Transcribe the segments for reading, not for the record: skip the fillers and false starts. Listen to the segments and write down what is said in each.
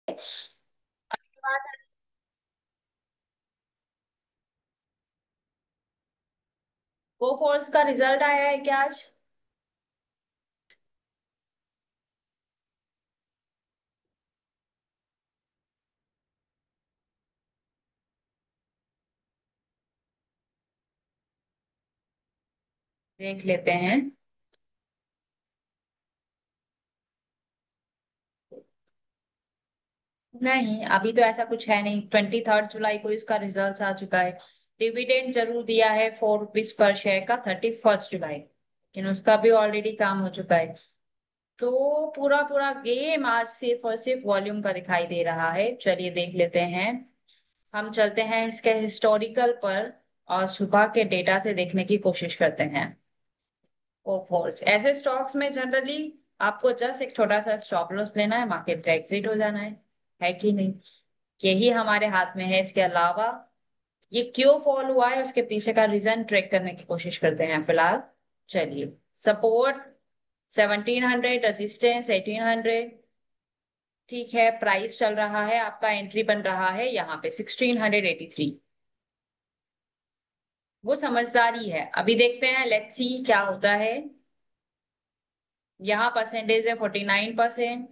आपके पास वो फोर्स का रिजल्ट आया है क्या आज? देख लेते हैं। नहीं, अभी तो ऐसा कुछ है नहीं। 23 जुलाई को इसका रिजल्ट आ चुका है। डिविडेंड जरूर दिया है ₹4 पर शेयर का 31 जुलाई, लेकिन उसका भी ऑलरेडी काम हो चुका है। तो पूरा पूरा गेम आज सिर्फ और सिर्फ वॉल्यूम का दिखाई दे रहा है। चलिए देख लेते हैं। हम चलते हैं इसके हिस्टोरिकल पर और सुबह के डेटा से देखने की कोशिश करते हैं। ओ फोर्स ऐसे स्टॉक्स में जनरली आपको जस्ट एक छोटा सा स्टॉप लॉस लेना है, मार्केट से एग्जिट हो जाना है कि नहीं? यही हमारे हाथ में है। इसके अलावा ये क्यों फॉल हुआ है उसके पीछे का रीजन ट्रैक करने की कोशिश करते हैं फिलहाल। चलिए। Support 1700, resistance 1800। ठीक है, प्राइस चल रहा है, आपका एंट्री बन रहा है यहाँ पे 1683। वो समझदारी है। अभी देखते हैं, लेट्स सी क्या होता है। यहाँ परसेंटेज है 49%।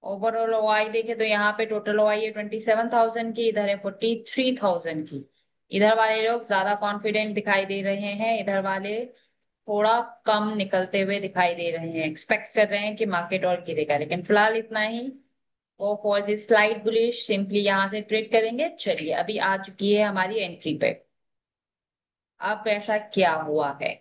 ओवरऑल ओआई देखे तो यहाँ पे टोटल ओआई है 27,000 की, इधर है 43,000 की। इधर वाले लोग ज्यादा कॉन्फिडेंट दिखाई दे रहे हैं, इधर वाले थोड़ा कम निकलते हुए दिखाई दे रहे हैं। एक्सपेक्ट कर रहे हैं कि मार्केट और गिरेगा, लेकिन फिलहाल इतना ही। वो फॉर स्लाइड बुलिश सिंपली यहाँ से ट्रेड करेंगे। चलिए, अभी आ चुकी है हमारी एंट्री पे। अब ऐसा क्या हुआ है?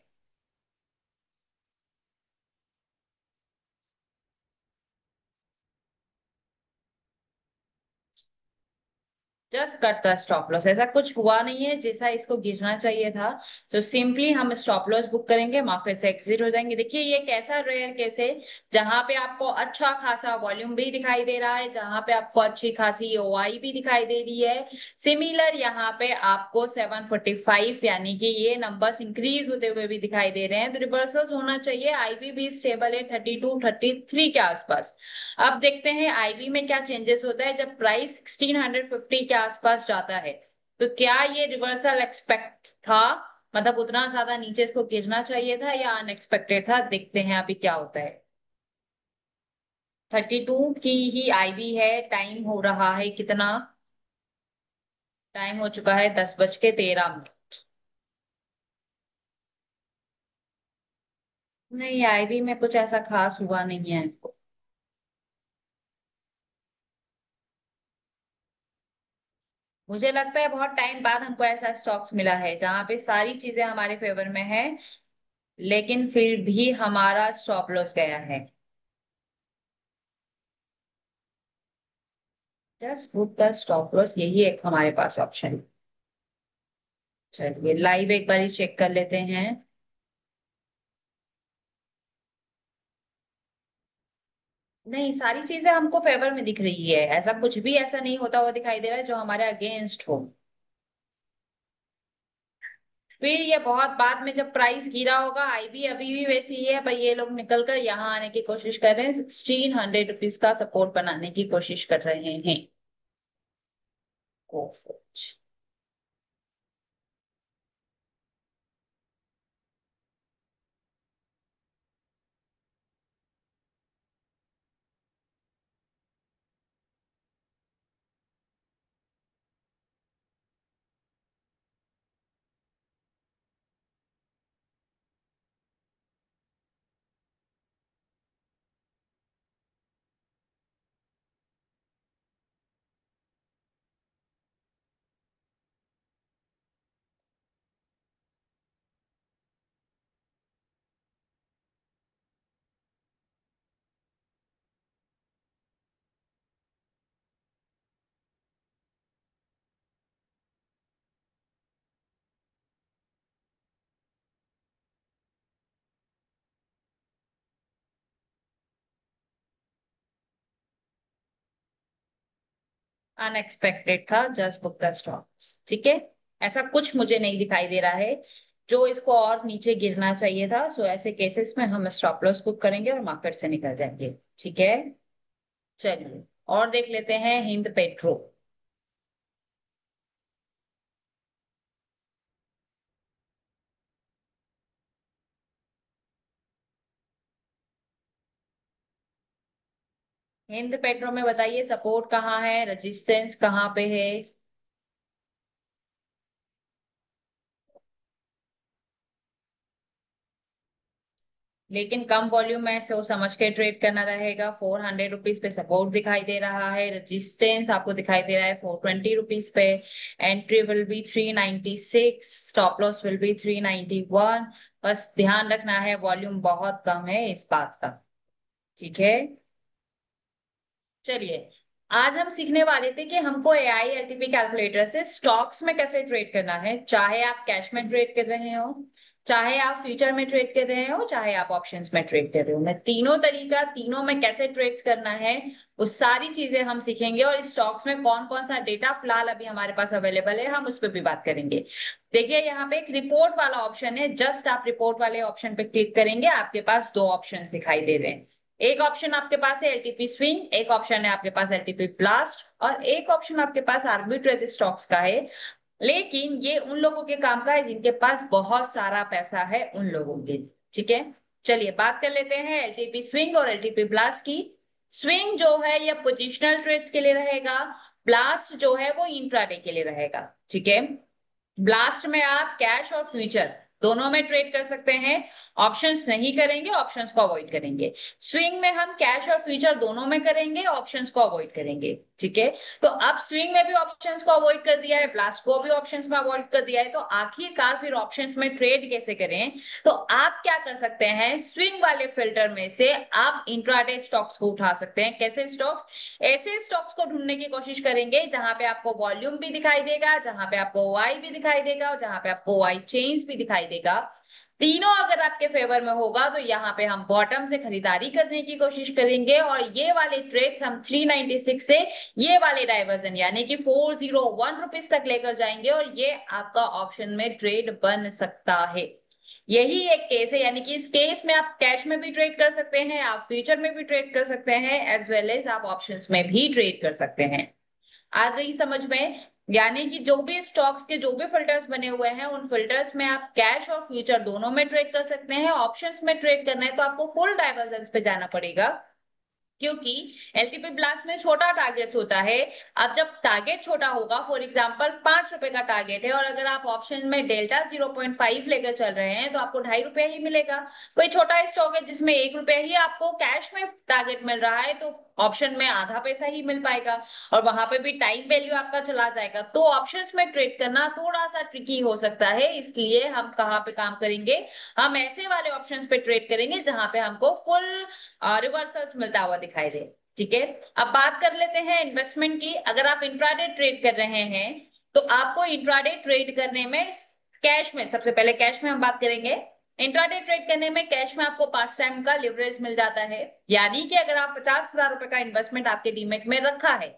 Just cut the stop loss. ऐसा कुछ हुआ नहीं है जैसा इसको गिरना चाहिए था। तो सिंपली हम स्टॉप लॉस बुक करेंगे, मार्केट से एग्जिट हो जाएंगे। देखिए, ये कैसा रेयर केस है जहां पे आपको अच्छा खासा वॉल्यूम भी दिखाई दे रहा है, जहां पे आपको अच्छी खासी ओआई भी दिखाई दे रही है। सिमिलर यहाँ पे आपको 745 यानी कि ये नंबर्स इंक्रीज होते हुए भी दिखाई दे रहे हैं। तो रिवर्सल्स होना चाहिए। आईवी भी स्टेबल है 32-33 के आसपास। अब देखते हैं आईबी में क्या चेंजेस होता है जब प्राइस 1650 के आसपास जाता है। तो क्या ये रिवर्सल एक्सपेक्ट था? मतलब उतना ज्यादा नीचे इसको गिरना चाहिए था या अनएक्सपेक्टेड था? देखते हैं अभी क्या होता है। 32 की ही आईबी है। टाइम हो रहा है कितना? टाइम हो चुका है 10:13। नहीं, आईबी में कुछ ऐसा खास हुआ नहीं है। मुझे लगता है बहुत टाइम बाद हमको ऐसा स्टॉक्स मिला है जहां पे सारी चीजें हमारे फेवर में है, लेकिन फिर भी हमारा स्टॉप लॉस गया है। Just put the stop loss, यही एक हमारे पास ऑप्शन है। चलिए लाइव एक बार ही चेक कर लेते हैं। नहीं, सारी चीजें हमको फेवर में दिख रही है। ऐसा कुछ भी ऐसा नहीं होता हुआ दिखाई दे रहा है जो हमारे अगेंस्ट हो। फिर ये बहुत बाद में जब प्राइस गिरा होगा, आईबी अभी भी वैसी ही है, पर ये लोग निकल कर यहाँ आने की कोशिश कर रहे हैं, ₹1600 का सपोर्ट बनाने की कोशिश कर रहे हैं। कोफोच। अनएक्सपेक्टेड था, जस्ट बुक द स्टॉक्स। ठीक है। ऐसा कुछ मुझे नहीं दिखाई दे रहा है जो इसको और नीचे गिरना चाहिए था। सो ऐसे केसेस में हम स्टॉप लॉस बुक करेंगे और मार्केट से निकल जाएंगे। ठीक है। चलिए और देख लेते हैं हिंद पेट्रो। हिंद पेट्रो में बताइए सपोर्ट कहाँ है, रेजिस्टेंस कहाँ पे है। लेकिन कम वॉल्यूम में सोच समझ के ट्रेड करना रहेगा। 400 रुपीज पे सपोर्ट दिखाई दे रहा है, रेजिस्टेंस आपको दिखाई दे रहा है 420 रुपीज पे। Entry will be 396, stop loss will be 391। बस ध्यान रखना है वॉल्यूम बहुत कम है इस बात का। ठीक है। चलिए आज हम सीखने वाले थे कि हमको एआई एलटीपी कैलकुलेटर से स्टॉक्स में कैसे ट्रेड करना है, चाहे आप कैश में ट्रेड कर रहे हो, चाहे आप फ्यूचर में ट्रेड कर रहे हो, चाहे आप ऑप्शंस में ट्रेड कर रहे हो। मैं तीनों तरीका, तीनों में कैसे ट्रेड्स करना है वो सारी चीजें हम सीखेंगे। और स्टॉक्स में कौन कौन सा डेटा फिलहाल अभी हमारे पास अवेलेबल है हम उस पर भी बात करेंगे। देखिए यहाँ पे एक रिपोर्ट वाला ऑप्शन है, जस्ट आप रिपोर्ट वाले ऑप्शन पे क्लिक करेंगे, आपके पास दो ऑप्शंस दिखाई दे रहे हैं। एक ऑप्शन आपके पास है एलटीपी स्विंग, एक ऑप्शन है आपके पास एलटीपी ब्लास्ट, और एक ऑप्शन आपके पास आर्बिट्रेज स्टॉक्स का है। लेकिन ये उन लोगों के काम का है जिनके पास बहुत सारा पैसा है, उन लोगों के। ठीक है। चलिए बात कर लेते हैं एलटीपी स्विंग और एलटीपी ब्लास्ट की। स्विंग जो है ये पोजिशनल ट्रेड्स के लिए रहेगा, ब्लास्ट जो है वो इंट्राडे के लिए रहेगा। ठीक है। ब्लास्ट में आप कैश और फ्यूचर दोनों में ट्रेड कर सकते हैं, ऑप्शंस नहीं करेंगे, ऑप्शंस को अवॉइड करेंगे। स्विंग में हम कैश और फ्यूचर दोनों में करेंगे, ऑप्शंस को अवॉइड करेंगे। ठीक है। तो अब स्विंग में भी ऑप्शंस को अवॉइड कर दिया है, ब्लास्ट को भी ऑप्शंस में अवॉइड कर दिया है, तो आखिरकार फिर ऑप्शंस में ट्रेड कैसे करें। तो आप क्या कर सकते हैं, स्विंग वाले फिल्टर में से आप इंट्राडे स्टॉक्स को उठा सकते हैं। कैसे स्टॉक्स, ऐसे स्टॉक्स को ढूंढने की कोशिश करेंगे जहां पे आपको वॉल्यूम भी दिखाई देगा, जहां पे आपको वाई भी दिखाई देगा, और जहां पे आपको वाई चेंज भी दिखाई देगा। तीनों अगर आपके फेवर में होगा तो यहाँ पे हम बॉटम से खरीदारी करने की कोशिश करेंगे, और ये वाले ट्रेड्स हम 396 से ये वाले डाइवर्जन यानी कि 401 रुपीज तक लेकर जाएंगे, और ये आपका ऑप्शन में ट्रेड बन सकता है। यही एक केस है, यानी कि इस केस में आप कैश में भी ट्रेड कर सकते हैं, आप फ्यूचर में भी ट्रेड कर सकते हैं, एज वेल एज आप ऑप्शंस में भी ट्रेड कर सकते हैं। आ गई समझ में। यानी कि जो भी स्टॉक्स के जो भी फिल्टर्स बने हुए हैं उन फिल्टर्स में आप कैश और फ्यूचर दोनों में ट्रेड कर सकते हैं। ऑप्शंस में ट्रेड करना है तो आपको फुल डाइवर्जेंस पे जाना पड़ेगा, क्योंकि एलटीपी ब्लास्ट में छोटा टारगेट होता है। अब जब टारगेट छोटा होगा, फॉर एग्जांपल 5 रुपए का टारगेट है, और अगर आप ऑप्शन में डेल्टा 0.5 लेकर चल रहे हैं तो आपको 2.5 रुपए ही मिलेगा। कोई छोटा स्टॉक है जिसमें 1 रुपया ही आपको कैश में टारगेट मिल रहा है, तो ऑप्शन में आधा पैसा ही मिल पाएगा, और वहां पे भी टाइम वैल्यू आपका चला जाएगा। तो ऑप्शंस में ट्रेड करना थोड़ा सा ट्रिकी हो सकता है, इसलिए हम कहाँ पे काम करेंगे, हम ऐसे वाले ऑप्शंस पे ट्रेड करेंगे जहां पे हमको फुल रिवर्सल्स मिलता हुआ दिखाई दे। ठीक है। अब बात कर लेते हैं इन्वेस्टमेंट की। अगर आप इंट्राडे ट्रेड कर रहे हैं तो आपको इंट्राडे ट्रेड करने में कैश में, सबसे पहले कैश में हम बात करेंगे। इंट्राडे ट्रेड करने में कैश में आपको 5 टाइम का लिवरेज मिल जाता है। यानी कि अगर आप 50,000 रुपए का इन्वेस्टमेंट आपके डीमेट में रखा है,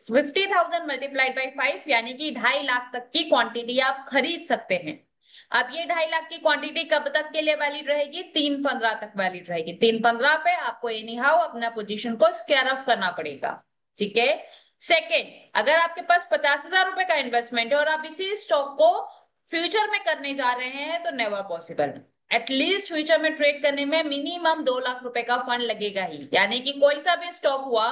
50,000 मल्टीप्लाइड बाई 5 यानी कि 2.5 लाख तक की क्वांटिटी आप खरीद सकते हैं। अब ये 2.5 लाख की क्वांटिटी कब तक के लिए वैलिड रहेगी, 3/15 तक वैलिड रहेगी। 3/15 पे आपको एनी हाउ अपना पोजीशन को स्क्वायर ऑफ करना पड़ेगा। ठीक है। सेकेंड, अगर आपके पास 50,000 रुपए का इन्वेस्टमेंट है और आप इसी स्टॉक को फ्यूचर में करने जा रहे हैं तो नेवर पॉसिबल। एटलीस्ट फ्यूचर में ट्रेड करने में मिनिमम 2 लाख रुपए का फंड लगेगा ही। यानी कि कोई सा भी स्टॉक हुआ,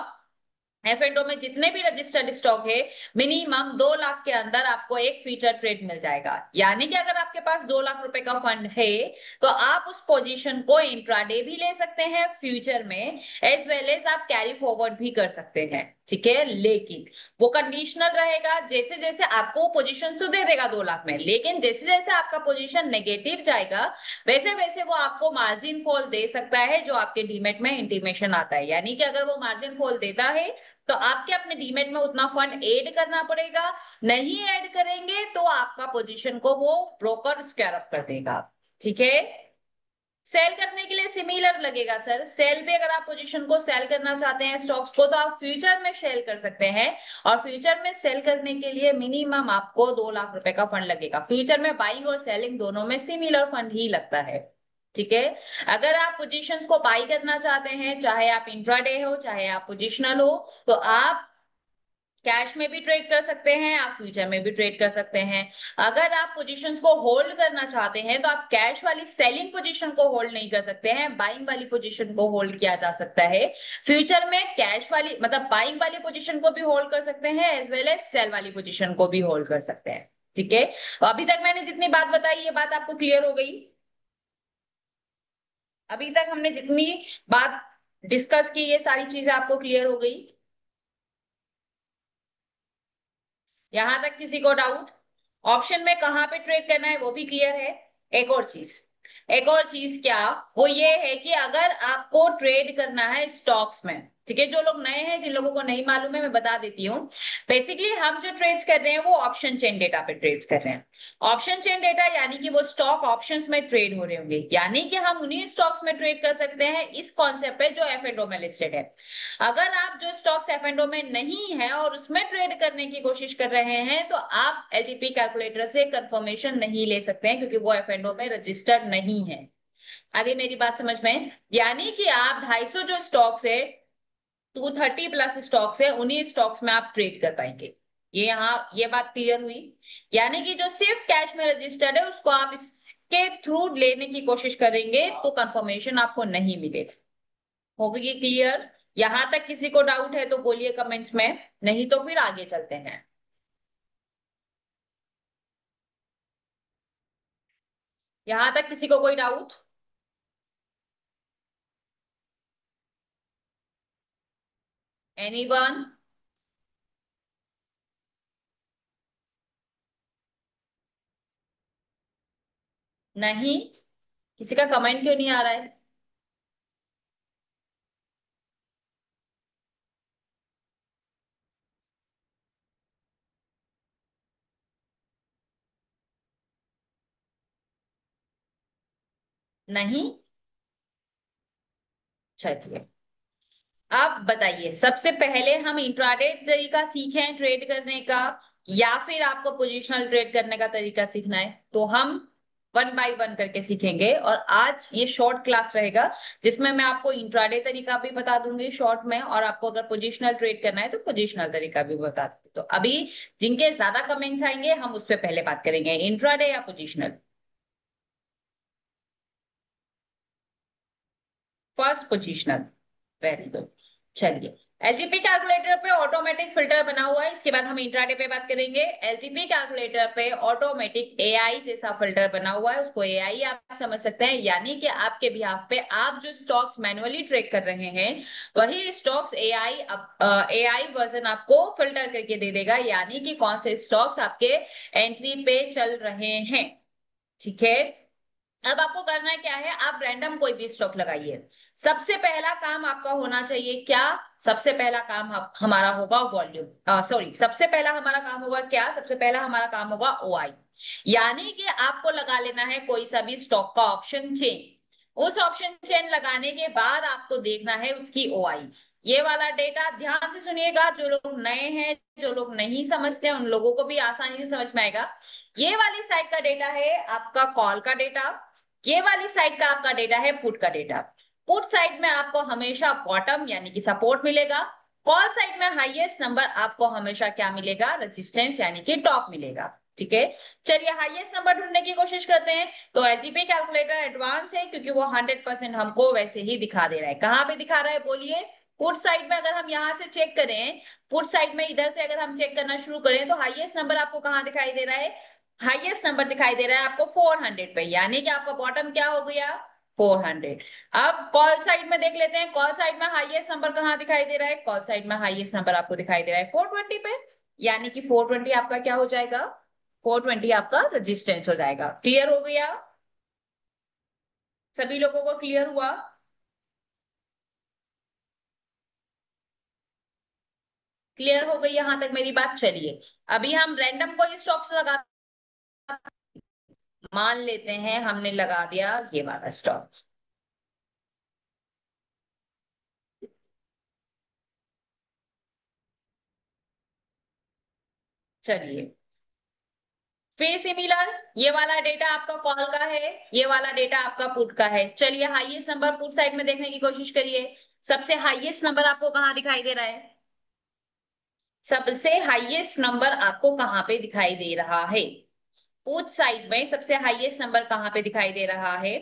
एफ&ओ में जितने भी रजिस्टर्ड स्टॉक है, मिनिमम 2 लाख के अंदर आपको एक फ्यूचर ट्रेड मिल जाएगा। यानी कि अगर आपके पास 2 लाख रुपए का फंड है तो आप उस पोजीशन को इंट्राडे भी ले सकते हैं फ्यूचर में, एज वेल एज आप कैरी फॉरवर्ड भी कर सकते हैं। ठीक है। लेकिन वो कंडीशनल रहेगा, जैसे जैसे आपको पोजीशन तो दे देगा 2 लाख में, लेकिन जैसे जैसे आपका पोजीशन नेगेटिव जाएगा वैसे वैसे वो आपको मार्जिन फॉल दे सकता है, जो आपके डीमेट में इंटीमेशन आता है। यानी कि अगर वो मार्जिन फॉल देता है तो आपके अपने डीमेट में उतना फंड ऐड करना पड़ेगा, नहीं ऐड करेंगे तो आपका पोजीशन को वो ब्रोकर स्क्वायर अप कर देगा। ठीक है। सेल करने के लिए सिमिलर लगेगा सर, सेल भी अगर आप पोजीशन को सेल करना चाहते हैं स्टॉक्स को तो आप फ्यूचर में सेल कर सकते हैं, और फ्यूचर में सेल करने के लिए मिनिमम आपको 2 लाख रुपए का फंड लगेगा। फ्यूचर में बाइंग और सेलिंग दोनों में सिमिलर फंड ही लगता है। ठीक है। अगर आप पोजीशंस को बाई करना चाहते हैं, चाहे आप इंट्राडे हो चाहे आप पोजिशनल हो, तो आप कैश में भी ट्रेड कर सकते हैं, आप फ्यूचर में भी ट्रेड कर सकते हैं। अगर आप पोजीशंस को होल्ड करना चाहते हैं तो आप कैश वाली सेलिंग पोजीशन को होल्ड नहीं कर सकते हैं, बाइंग वाली पोजीशन को होल्ड किया जा सकता है। फ्यूचर में कैश वाली मतलब बाइंग वाली पोजीशन को भी होल्ड कर सकते हैं, एज वेल एज सेल वाली पोजीशन को भी होल्ड कर सकते हैं। ठीक है। तो अभी तक मैंने जितनी बात बताई, ये बात आपको क्लियर हो गई? अभी तक हमने जितनी बात डिस्कस की, ये सारी चीजें आपको क्लियर हो गई? यहां तक किसी को डाउट? ऑप्शन में कहाँ पे ट्रेड करना है वो भी क्लियर है। एक और चीज, एक और चीज क्या, वो ये है कि अगर आपको ट्रेड करना है स्टॉक्स में, ठीक है, जो लोग नए हैं जिन लोगों को नहीं मालूम है मैं बता देती हूँ। बेसिकली हम जो ट्रेड्स कर रहे हैं वो ऑप्शन चेन डेटा पे ट्रेड्स कर रहे हैं। ऑप्शन चेन डेटा यानी कि वो स्टॉक ऑप्शंस में ट्रेड हो रहे होंगे, यानी कि हम उन्हीं स्टॉक्स में ट्रेड कर सकते हैं इस कॉन्सेप्ट पे जो एफ एंड ओ में लिस्टेड है। अगर आप जो स्टॉक्स एफ एंड ओ में नहीं है और उसमें ट्रेड करने की कोशिश कर रहे हैं, तो आप एलटीपी कैलकुलेटर से कंफर्मेशन नहीं ले सकते हैं, क्योंकि वो एफ एंड ओ में रजिस्टर्ड नहीं है। आगे मेरी बात समझ में? यानी कि आप 250 जो स्टॉक्स है, 230 प्लस स्टॉक्स है, उन्हीं स्टॉक्स में आप ट्रेड कर पाएंगे। ये यहाँ ये बात क्लियर हुई? यानी कि जो सिर्फ कैश में रजिस्टर्ड है उसको आप इसके थ्रू लेने की कोशिश करेंगे तो कंफर्मेशन आपको नहीं मिलेगा। होगी क्लियर? यहां तक किसी को डाउट है तो बोलिए कमेंट्स में, नहीं तो फिर आगे चलते हैं। यहां तक किसी को कोई डाउट? एनीवन? नहीं? किसी का कमेंट क्यों नहीं आ रहा है? नहीं? चलिए, आप बताइए, सबसे पहले हम इंट्राडे तरीका सीखें ट्रेड करने का, या फिर आपको पोजिशनल ट्रेड करने का तरीका सीखना है? तो हम वन बाय वन करके सीखेंगे, और आज ये शॉर्ट क्लास रहेगा जिसमें मैं आपको इंट्राडे तरीका भी बता दूंगी शॉर्ट में, और आपको अगर पोजिशनल ट्रेड करना है तो पोजिशनल तरीका भी बता दूंगी। तो अभी जिनके ज्यादा कमेंट्स आएंगे हम उस पर पहले बात करेंगे, इंट्राडे या positional. First positional. Very good. चलिए, एलटीपी कैलकुलेटर पे ऑटोमेटिक फिल्टर बना हुआ है, इसके बाद हम इंट्राडे पे बात करेंगे। एलटीपी कैलकुलेटर पे ऑटोमेटिक एआई जैसा फिल्टर बना हुआ है, उसको एआई आप समझ सकते हैं, यानी कि आपके बिहाफ पे आप जो स्टॉक्स मैनुअली ट्रेड कर रहे हैं वही स्टॉक्स एआई एआई वर्जन आपको फिल्टर करके दे देगा, यानी कि कौन से स्टॉक्स आपके एंट्री पे चल रहे हैं। ठीक है। अब आपको करना क्या है, आप रैंडम कोई भी स्टॉक लगाइए। सबसे पहला काम आपका होना चाहिए क्या? सबसे पहला काम हमारा होगा वॉल्यूम, सॉरी, सबसे पहला हमारा काम होगा क्या, सबसे पहला हमारा काम होगा ओआई। यानी कि आपको लगा लेना है कोई सा भी स्टॉक का ऑप्शन चेन। उस ऑप्शन चेन लगाने के बाद आपको देखना है उसकी ओआई। ये वाला डेटा ध्यान से सुनिएगा, जो लोग नए हैं जो लोग नहीं समझते हैं उन लोगों को भी आसानी से समझ में आएगा। ये वाली साइड का डेटा है आपका कॉल का डेटा, ये वाली साइड का आपका डेटा है पुट का डेटा। पुट साइड में आपको हमेशा बॉटम यानी कि सपोर्ट मिलेगा, कॉल साइड में हाईएस्ट नंबर आपको हमेशा क्या मिलेगा, रेजिस्टेंस यानी कि टॉप मिलेगा। ठीक है। चलिए हाईएस्ट नंबर ढूंढने की कोशिश करते हैं। तो एलटीपी कैलकुलेटर एडवांस है क्योंकि वो 100% हमको वैसे ही दिखा दे रहा है। कहाँ पे दिखा रहा है बोलिए? पुट साइड में अगर हम यहाँ से चेक करें, पुट साइड में इधर से अगर हम चेक करना शुरू करें तो हाईएस्ट नंबर आपको कहाँ दिखाई दे रहा है? हाईएस्ट नंबर दिखाई दे रहा है आपको 400 पे, यानी कि आपका बॉटम क्या हो गया? 400। अब कॉल साइड में देख लेते हैं, कॉल साइड में हाईएस्ट नंबर कहाँ दिखाई दे रहा है? कॉल साइड में हाईएस्ट नंबर आपको दिखाई दे रहा है 420 पे, यानी कि 420 आपका क्या हो जाएगा? 420 आपका रेजिस्टेंस हो जाएगा। क्लियर हो गया? सभी लोगों को क्लियर हुआ? क्लियर हो गई यहां तक मेरी बात? चलिए, अभी हम रैंडम कोई स्टॉक्स लगा, मान लेते हैं हमने लगा दिया ये वाला स्टॉक। चलिए, फिर सिमिलर, ये वाला डेटा आपका कॉल का है, ये वाला डेटा आपका पुट का है। चलिए हाईएस्ट नंबर पुट साइड में देखने की कोशिश करिए। सबसे हाईएस्ट नंबर आपको कहाँ दिखाई दे रहा है? सबसे हाईएस्ट नंबर आपको कहाँ पे दिखाई दे रहा है? पुट साइड में सबसे हाईएस्ट नंबर कहाँ पे दिखाई दे रहा है?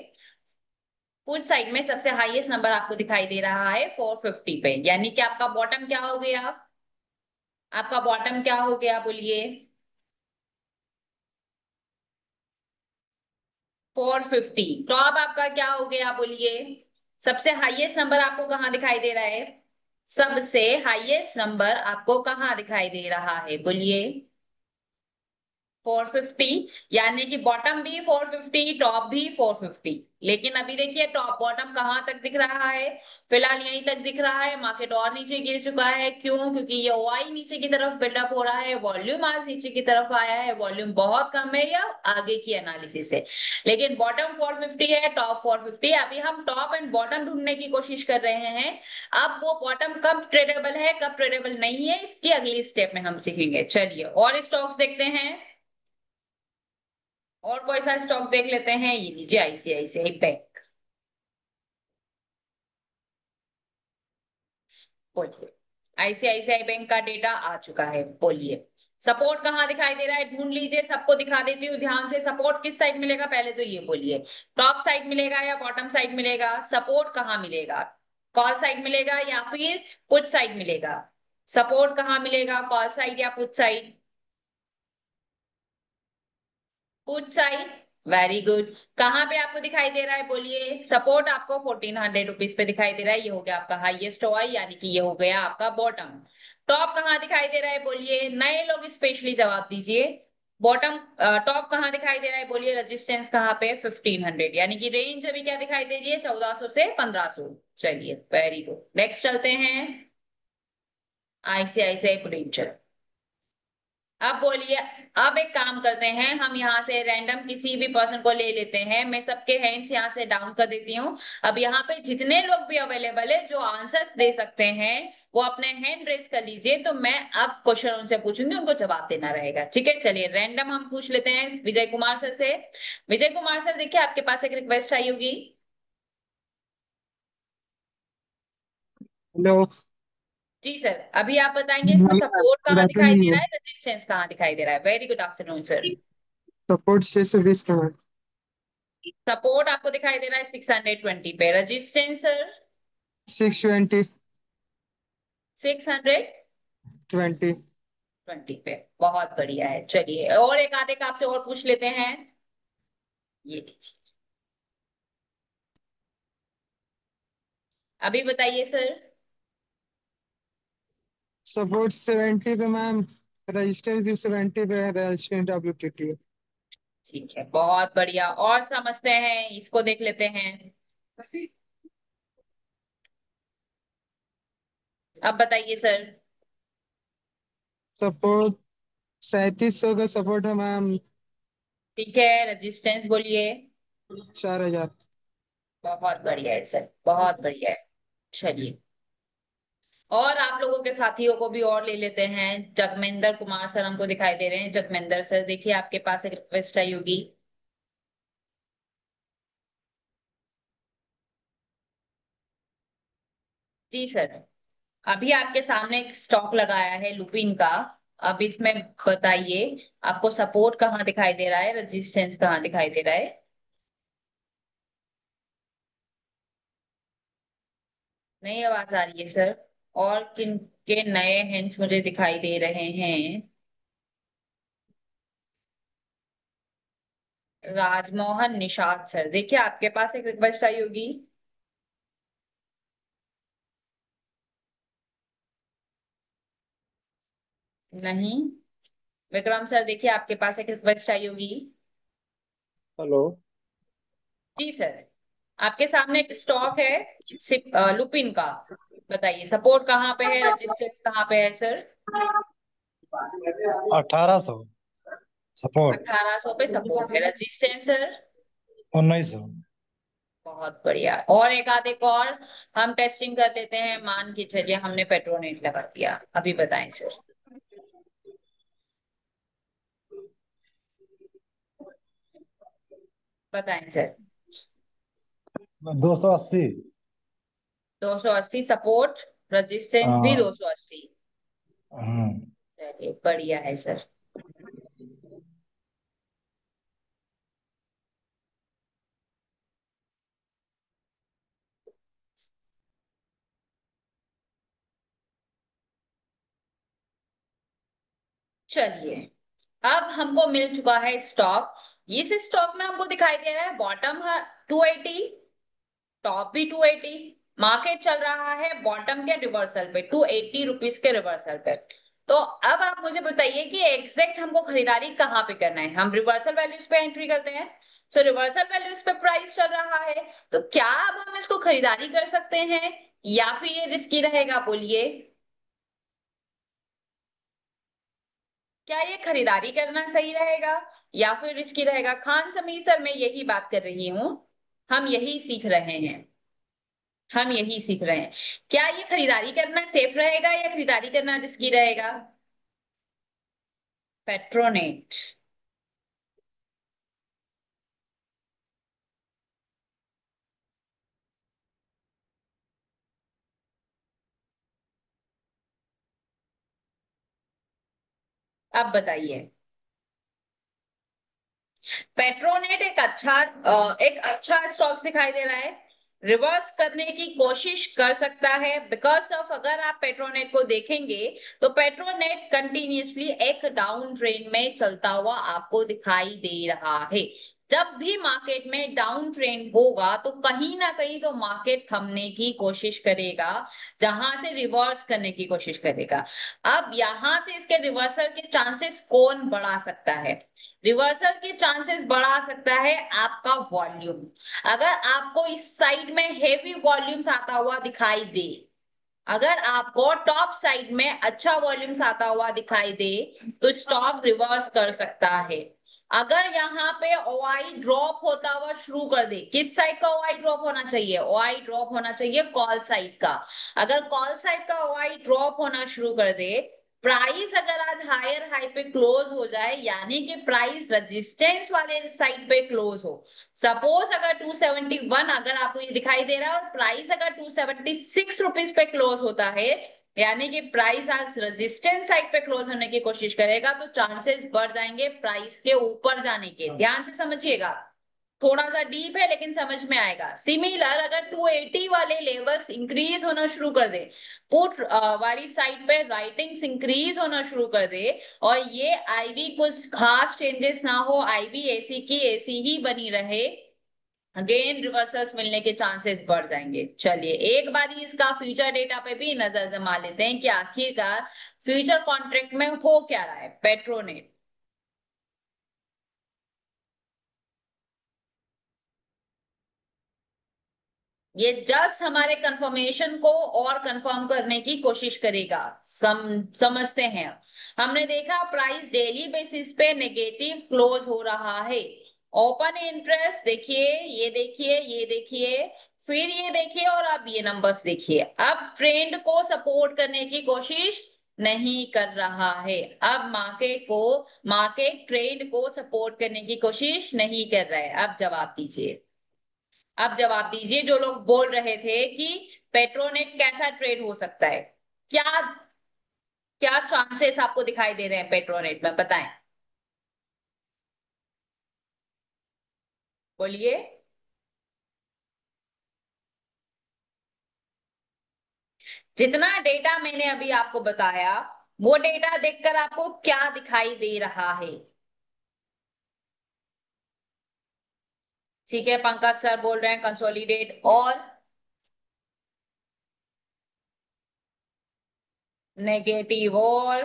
पुट साइड में सबसे हाईएस्ट नंबर आपको दिखाई दे रहा है 450 पे, यानी कि आपका बॉटम क्या हो गया? आपका बॉटम क्या हो गया बोलिए? 450। टॉप आपका क्या हो गया बोलिए? सबसे हाईएस्ट नंबर आपको कहाँ दिखाई दे रहा है? सबसे हाईएस्ट नंबर आपको कहाँ दिखाई दे रहा है बोलिए? 450। यानी कि बॉटम भी 450, टॉप भी 450। लेकिन अभी देखिए टॉप बॉटम कहाँ तक दिख रहा है? फिलहाल यहीं तक दिख रहा है। मार्केट और नीचे गिर चुका है, क्यों? क्योंकि ये ओआई नीचे की तरफ बिल्डअप हो रहा है, वॉल्यूम आज नीचे की तरफ आया है, वॉल्यूम बहुत कम है या आगे की एनालिसिस है। लेकिन बॉटम 450 है, टॉप 450। अभी हम टॉप एंड बॉटम ढूंढने की कोशिश कर रहे हैं। अब वो बॉटम कब ट्रेडेबल है, कब ट्रेडेबल नहीं है, इसकी अगली स्टेप में हम सीखेंगे। चलिए और स्टॉक्स देखते हैं। और कोई सा स्टॉक देख लेते हैं। ये लीजिए आईसीआईसीआई बैंक। बोलिए, आईसीआईसीआई बैंक का डेटा आ चुका है, बोलिए। सपोर्ट कहाँ दिखाई दे रहा है ढूंढ लीजिए, सबको दिखा देती हूँ ध्यान से। सपोर्ट किस साइड मिलेगा पहले तो ये बोलिए। टॉप साइड मिलेगा या बॉटम साइड मिलेगा? सपोर्ट कहाँ मिलेगा? कॉल साइड मिलेगा या फिर पुट साइड मिलेगा? सपोर्ट कहाँ मिलेगा, कॉल साइड या put side? Put side. Very good. कहाँ पे आपको दिखाई दे रहा है बोलिए? सपोर्ट आपको 1400 रुपीज पे दिखाई दे रहा है, ये हो गया आपका हाईएस्ट ओआई, यानी कि ये हो गया आपका बॉटम। टॉप कहाँ दिखाई दे रहा है बोलिए? नए लोग स्पेशली जवाब दीजिए। बॉटम, टॉप कहाँ दिखाई दे रहा है बोलिए? रेजिस्टेंस कहाँ पे? 1500, यानी कि रेंज अभी क्या दिखाई दे रही है? 1400 से 1500। चलिए वेरी गुड, नेक्स्ट चलते हैं। ICICI prudential. अब बोलिए। अब एक काम करते हैं, हम यहाँ से रैंडम किसी भी पर्सन को ले लेते हैं। मैं सबके हैंड्स यहाँ से डाउन कर देती हूँ। अब यहाँ पे जितने लोग भी अवेलेबल है जो आंसर्स दे सकते हैं, वो अपने हैंड रेस कर लीजिए, तो मैं अब क्वेश्चन उनसे पूछूंगी, उनको जवाब देना रहेगा। ठीक है, चलिए रैंडम हम पूछ लेते हैं विजय कुमार सर से। विजय कुमार सर, देखिए आपके पास एक रिक्वेस्ट आई होगी। हेलो। जी सर, अभी आप बताएंगे इसमें सपोर्ट गुड कहाँ दिखाई दे आफ्टरनून। रहा है, रेजिस्टेंस कहाँ दिखाई दे रहा है? Very good afternoon sir. Support 620 का है। सपोर्ट आपको दिखाई दे रहा है 620 पे। Resistance sir? 620। 620 20। पे। बहुत बढ़िया है। चलिए और एक आधे का आपसे और पूछ लेते हैं। ये लीजिए, अभी बताइए सर। सपोर्ट 70 पे मैम। रजिस्टेंस भी 70 पे है। Resistance WTT। ठीक है, बहुत बढ़िया। और समझते हैं, इसको देख लेते हैं। अब बताइए सर। सपोर्ट 3700 का सपोर्ट है मैम। ठीक है, रेजिस्टेंस बोलिए। 4000। बहुत बढ़िया है सर, बहुत बढ़िया है। चलिए और आप लोगों के साथियों को भी और ले लेते हैं। जगमेंद्र कुमार सर हमको दिखाई दे रहे हैं। जगमेंद्र सर, देखिए आपके पास एक रिक्वेस्ट आई होगी। जी सर, अभी आपके सामने एक स्टॉक लगाया है लुपिन का। अब इसमें बताइए, आपको सपोर्ट कहाँ दिखाई दे रहा है, रेजिस्टेंस कहाँ दिखाई दे रहा है? नहीं आवाज आ रही है सर? और किन के नए हिंट्स मुझे दिखाई दे रहे हैं? राजमोहन निषाद सर, देखिए आपके पास एक रिक्वेस्ट आई होगी। नहीं। विक्रम सर, देखिए आपके पास एक रिक्वेस्ट आई होगी। हेलो। जी सर, आपके सामने एक स्टॉक है लुपिन का। बताइए सपोर्ट कहाँ पे है, रेजिस्टेंस कहाँ पे है सर? 1800 सपोर्ट। 1800 पे सपोर्ट है, रेजिस्टेंस सर? 1900। बहुत बढ़िया। और एक आधे को और हम टेस्टिंग कर लेते हैं। मान के चलिए हमने पेट्रोनेट लगा दिया, अभी बताएं सर। बताएं सर। 280। 280 सपोर्ट, रेजिस्टेंस भी हाँ। 280। हम्म। चलिए बढ़िया है सर। चलिए, अब हमको मिल चुका है स्टॉक। इस स्टॉक में हमको दिखाई दे रहा है बॉटम है 280, टॉप भी 280। मार्केट चल रहा है बॉटम के रिवर्सल पे, 280 रुपीज के रिवर्सल पे। तो अब आप मुझे बताइए कि एग्जैक्ट हमको खरीदारी कहाँ पे करना है। हम रिवर्सल वैल्यूज पे एंट्री करते हैं। सो रिवर्सल वैल्यूज पे प्राइस चल रहा है, तो क्या अब हम इसको खरीदारी कर सकते हैं या फिर ये रिस्की रहेगा, बोलिए। क्या ये खरीदारी करना सही रहेगा या फिर रिस्की रहेगा? खान समीर सर, मैं यही बात कर रही हूँ। हम यही सीख रहे हैं, हम यही सीख रहे हैं। क्या ये खरीदारी करना सेफ रहेगा या खरीदारी करना रिस्की रहेगा? पेट्रोनेट। अब बताइए। पेट्रोनेट एक अच्छा स्टॉक्स दिखाई दे रहा है। रिवर्स करने की कोशिश कर सकता है बिकॉज ऑफ, अगर आप पेट्रोनेट को देखेंगे तो पेट्रोनेट कंटिन्यूअसली एक डाउन ट्रेंड में चलता हुआ आपको दिखाई दे रहा है। जब भी मार्केट में डाउन ट्रेंड होगा तो कहीं ना कहीं तो मार्केट थमने की कोशिश करेगा, जहां से रिवर्स करने की कोशिश करेगा। अब यहां से इसके रिवर्सल के चांसेस कौन बढ़ा सकता है? रिवर्सल के चांसेस बढ़ा सकता है आपका वॉल्यूम। अगर आपको इस साइड में हेवी वॉल्यूम्स आता हुआ दिखाई दे, अगर आपको टॉप साइड में अच्छा वॉल्यूम्स आता हुआ दिखाई दे, तो स्टॉक रिवर्स कर सकता है। अगर यहाँ पे ओआई ड्रॉप होता हुआ शुरू कर दे, किस साइड का ओआई ड्रॉप होना चाहिए? ओआई ड्रॉप होना चाहिए कॉल साइड का। अगर कॉल साइड का ओआई ड्रॉप होना शुरू कर दे, प्राइस अगर आज हायर हाई पे क्लोज हो जाए, यानी कि प्राइस रेजिस्टेंस वाले साइड पे क्लोज हो। सपोज अगर 271 अगर आपको ये दिखाई दे रहा है और प्राइस अगर 276 रुपीज पे क्लोज होता है, यानी कि प्राइस आज रेजिस्टेंस साइड पे क्लोज होने की कोशिश करेगा, तो चांसेस बढ़ जाएंगे प्राइस के ऊपर जाने के। ध्यान से समझिएगा, थोड़ा सा डीप है लेकिन समझ में आएगा। सिमिलर अगर 280 वाले लेवल्स इंक्रीज होना शुरू कर दे, पुट वाली साइड पे राइटिंग्स इंक्रीज होना शुरू कर दे, और ये आईवी कुछ खास चेंजेस ना हो, आईवी एसी की एसी ही बनी रहे, अगेन रिवर्सल्स मिलने के चांसेस बढ़ जाएंगे। चलिए एक बार इसका फ्यूचर डेटा पे भी नजर जमा लेते हैं कि आखिरकार फ्यूचर कॉन्ट्रैक्ट में हो क्या रहा है। पेट्रोनेट, ये जस्ट हमारे कंफर्मेशन को और कंफर्म करने की कोशिश करेगा। समझते हैं। हमने देखा प्राइस डेली बेसिस पे नेगेटिव क्लोज हो रहा है। ओपन इंटरेस्ट देखिए, ये देखिए, ये देखिए, फिर ये देखिए, और अब ये नंबर्स देखिए। अब ट्रेंड को सपोर्ट करने की कोशिश नहीं कर रहा है। अब मार्केट ट्रेंड को सपोर्ट करने की कोशिश नहीं कर रहा है। अब जवाब दीजिए। अब जवाब दीजिए, जो लोग बोल रहे थे कि पेट्रोनेट कैसा ट्रेड हो सकता है, क्या क्या चांसेस आपको दिखाई दे रहे हैं पेट्रोनेट में, बताएं। बोलिए। जितना डेटा मैंने अभी आपको बताया, वो डेटा देखकर आपको क्या दिखाई दे रहा है? ठीक है, पंकज सर बोल रहे हैं कंसोलिडेट और नेगेटिव और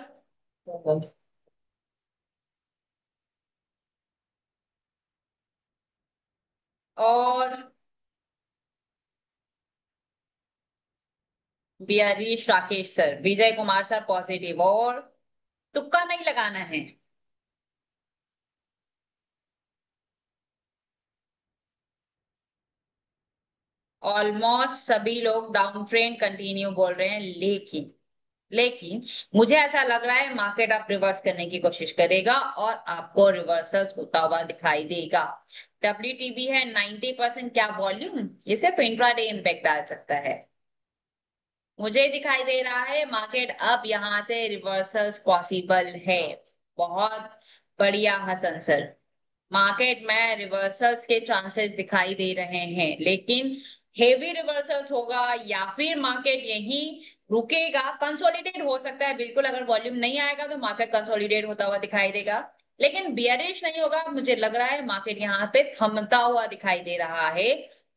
bearish Rakesh sir, Vijay Kumar sir positive, और तुक्का नहीं लगाना है। ऑलमोस्ट सभी लोग डाउन ट्रेंड कंटिन्यू बोल रहे हैं, लेकिन लेकिन मुझे ऐसा लग रहा है मार्केट आप रिवर्स करने की कोशिश करेगा और आपको रिवर्सल्स होता हुआ दिखाई देगा। WTB है 90%, क्या वॉल्यूम, ये सिर्फ इंट्राडे इम्पैक्ट डाल सकता है। मुझे दिखाई दे रहा है मार्केट अब यहां से रिवर्सल्स पॉसिबल है। बहुत बढ़िया हसन सर, मार्केट में रिवर्सल्स के चांसेस दिखाई दे रहे हैं, लेकिन हेवी रिवर्सल्स होगा या फिर मार्केट यही रुकेगा, कंसोलिडेट हो सकता है बिल्कुल। अगर वॉल्यूम नहीं आएगा तो मार्केट कंसोलिडेट होता हुआ दिखाई देगा, लेकिन बियरिश नहीं होगा। मुझे लग रहा है मार्केट यहाँ पे थमता हुआ दिखाई दे रहा है।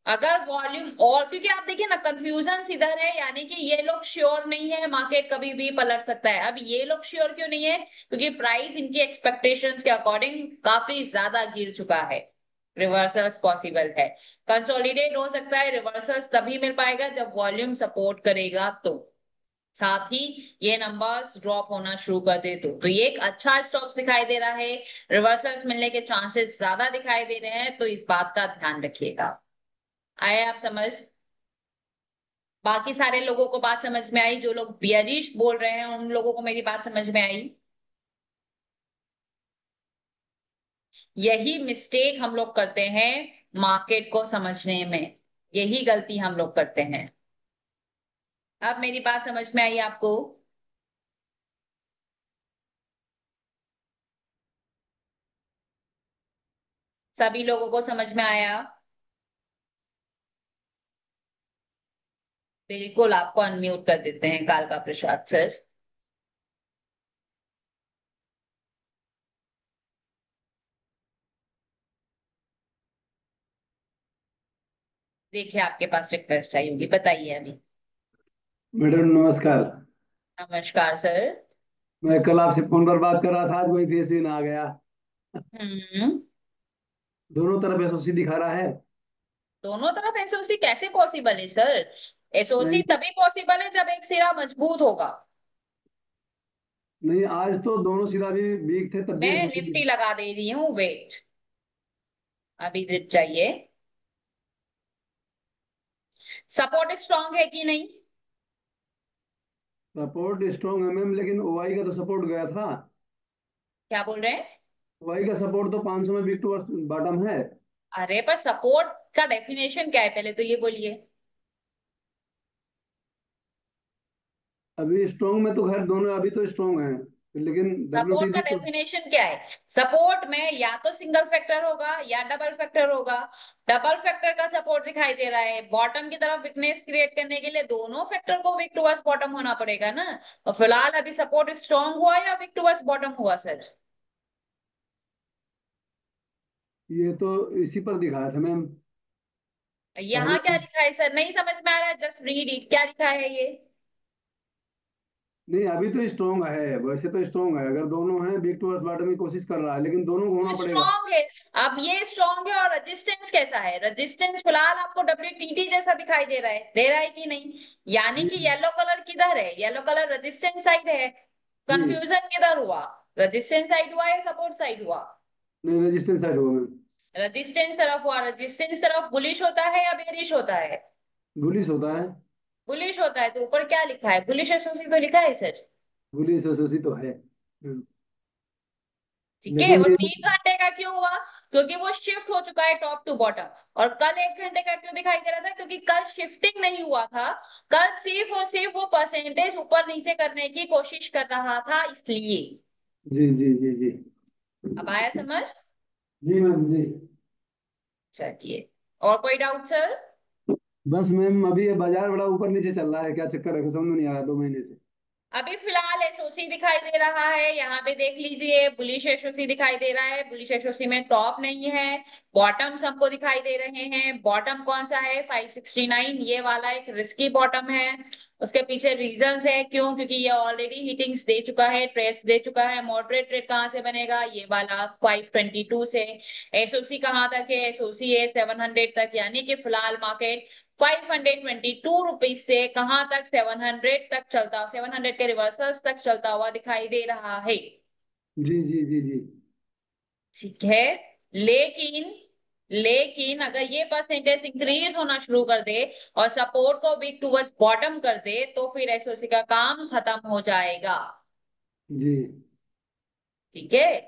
अगर वॉल्यूम, और क्योंकि आप देखिए ना कंफ्यूजन इधर है, यानी कि ये लोग श्योर नहीं है मार्केट कभी भी पलट सकता है। अब ये लोग श्योर क्यों नहीं है, क्योंकि प्राइस इनकी एक्सपेक्टेशंस के अकॉर्डिंग काफी ज्यादा गिर चुका है। रिवर्सल्स पॉसिबल है, कंसोलिडेट हो सकता है। रिवर्सल्स तभी मिल पाएगा जब वॉल्यूम सपोर्ट करेगा, तो साथ ही ये नंबर्स ड्रॉप होना शुरू कर दे तो ये एक अच्छा स्टॉक्स दिखाई दे रहा है। रिवर्सल्स मिलने के चांसेस ज्यादा दिखाई दे रहे हैं, तो इस बात का ध्यान रखिएगा। आए आप समझ? बाकी सारे लोगों को बात समझ में आई? जो लोग बियरिश बोल रहे हैं उन लोगों को मेरी बात समझ में आई? यही मिस्टेक हम लोग करते हैं मार्केट को समझने में, यही गलती हम लोग करते हैं। अब मेरी बात समझ में आई आपको? सभी लोगों को समझ में आया? बिल्कुल, आपको अनम्यूट कर देते हैं कालका प्रसाद सर। देखिए आपके पास रिक्वेस्ट आई होगी, बताइए अभी। मैडम नमस्कार। नमस्कार सर। मैं कल आपसे फोन पर बात कर रहा था, आज वही देश दिन आ गया। हम्म। दोनों तरफ एसओसी दिखा रहा है। दोनों तरफ एसओसी कैसे पॉसिबल है सर? एसओसी नहीं तभी पॉसिबल है जब एक सिरा मजबूत होगा। नहीं, आज तो दोनों सिरा भी वीक थे तब भी मैं एसओसी निफ्टी दिखा। लगा दे रही हूँ, वेट, अभी रुक जाइए। सपोर्ट स्ट्रांग है कि नहीं? सपोर्ट स्ट्रॉन्ग है मैम, लेकिन ओआई का तो सपोर्ट गया था। क्या बोल रहे हैं? ओआई का सपोर्ट तो 500 में वीक टू बॉटम है। अरे पर सपोर्ट का डेफिनेशन क्या है, पहले तो ये बोलिए। अभी स्ट्रॉन्ग में तो खैर दोनों अभी तो स्ट्रॉन्ग हैं, लेकिन सपोर्ट का डब्ल्यूटीजी तो। डेफिनेशन क्या है? सपोर्ट में या तो सिंगल फैक्टर होगा या डबल फैक्टर होगा। डबल फैक्टर का सपोर्ट दिखाई दे रहा है, बॉटम की तरफ वीकनेस क्रिएट करने के लिए दोनों फैक्टर को वीक टुवर्ड्स बॉटम होना पड़ेगा ना। और फिलहाल अभी सपोर्ट स्ट्रांग हुआ या वीक टुवर्ड्स बॉटम हुआ सर? ये तो इसी पर दिखाया था मैम। यहाँ क्या पहले लिखा है सर, नहीं समझ में आ रहा है, जस्ट रीड इट, क्या लिखा है ये? नहीं, अभी तो स्ट्रॉन्ग है, वैसे तो स्ट्रॉन्ग है। अगर दोनों हैं वीक टू बॉटम की कोशिश कर रहा है, लेकिन दोनों को होना पड़ेगा। स्ट्रॉन्ग है। अब ये स्ट्रॉन्ग है, और रेजिस्टेंस कैसा है? रेजिस्टेंस फिलहाल आपको WTT जैसा दिखाई दे रहा है कि नहीं? यानी जी कि येलो कलर किधर है? येलो कलर रेजिस्टेंस साइड है। जी। कंफ्यूजन किधर हुआ? रेजिस्टेंस साइड हुआ या सपोर्ट साइड हुआ? नहीं, रेजिस्टेंस साइड होगा मैम। रेजिस्टेंस तरफ हुआ। रेजिस्टेंस तरफ बुलिश होता है या बेरिश होता है? बुलिश होता है। बुलिश होता है, तो ऊपर क्या लिखा है? बुलिश एसोसिएट तो लिखा है सर। बुलिश एसोसी तो है। ठीक है, लेकिन और ये 3 घंटे का क्यों हुआ? क्योंकि वो शिफ्ट हो चुका है टॉप टू बॉटम। और कल 1 घंटे का क्यों दिखाई दे रहा था? क्योंकि कल शिफ्टिंग नहीं हुआ था। कल सिर्फ और सिर्फ वो परसेंटेज ऊपर नीचे करने की कोशिश कर रहा था, इसलिए। जी जी जी जी। अब आया समझ? जी मैम जी। चलिए, और कोई डाउट सर? बस मैम, अभी ये बाजार बड़ा ऊपर नीचे चल रहा है, क्या चक्कर है, कुछ समझ में नहीं आ रहा 2 महीने से। अभी फिलहाल एसओसी दिखाई दे रहा है, यहाँ पे देख लीजिए, बुलिश एसओसी दिखाई दे रहा है। बुलिश एसओसी में टॉप नहीं है, बॉटम्स हमको दिखाई दे रहे हैं। बॉटम कौन सा है? 569, ये वाला एक रिस्की बॉटम है। उसके पीछे रीजंस है क्यों, क्योंकि ये ऑलरेडी हिटिंग्स दे चुका है, ट्रेड्स दे चुका है। मॉडरेट ट्रेड कहाँ से बनेगा? ये वाला 522 से। एसओसी कहाँ तक है? एसओसी है 700 तक, यानी कि फिलहाल मार्केट 522 रुपीज से कहां तक? 700 तक चलता, 700 के रिवर्सल्स तक चलता हुआ दिखाई दे रहा है। जी जी जी जी। ठीक है, लेकिन लेकिन अगर ये परसेंटेज इंक्रीज होना शुरू कर दे और सपोर्ट को वीक टूवर्ड्स बॉटम कर दे तो फिर एसओसी का काम खत्म हो जाएगा। जी ठीक है।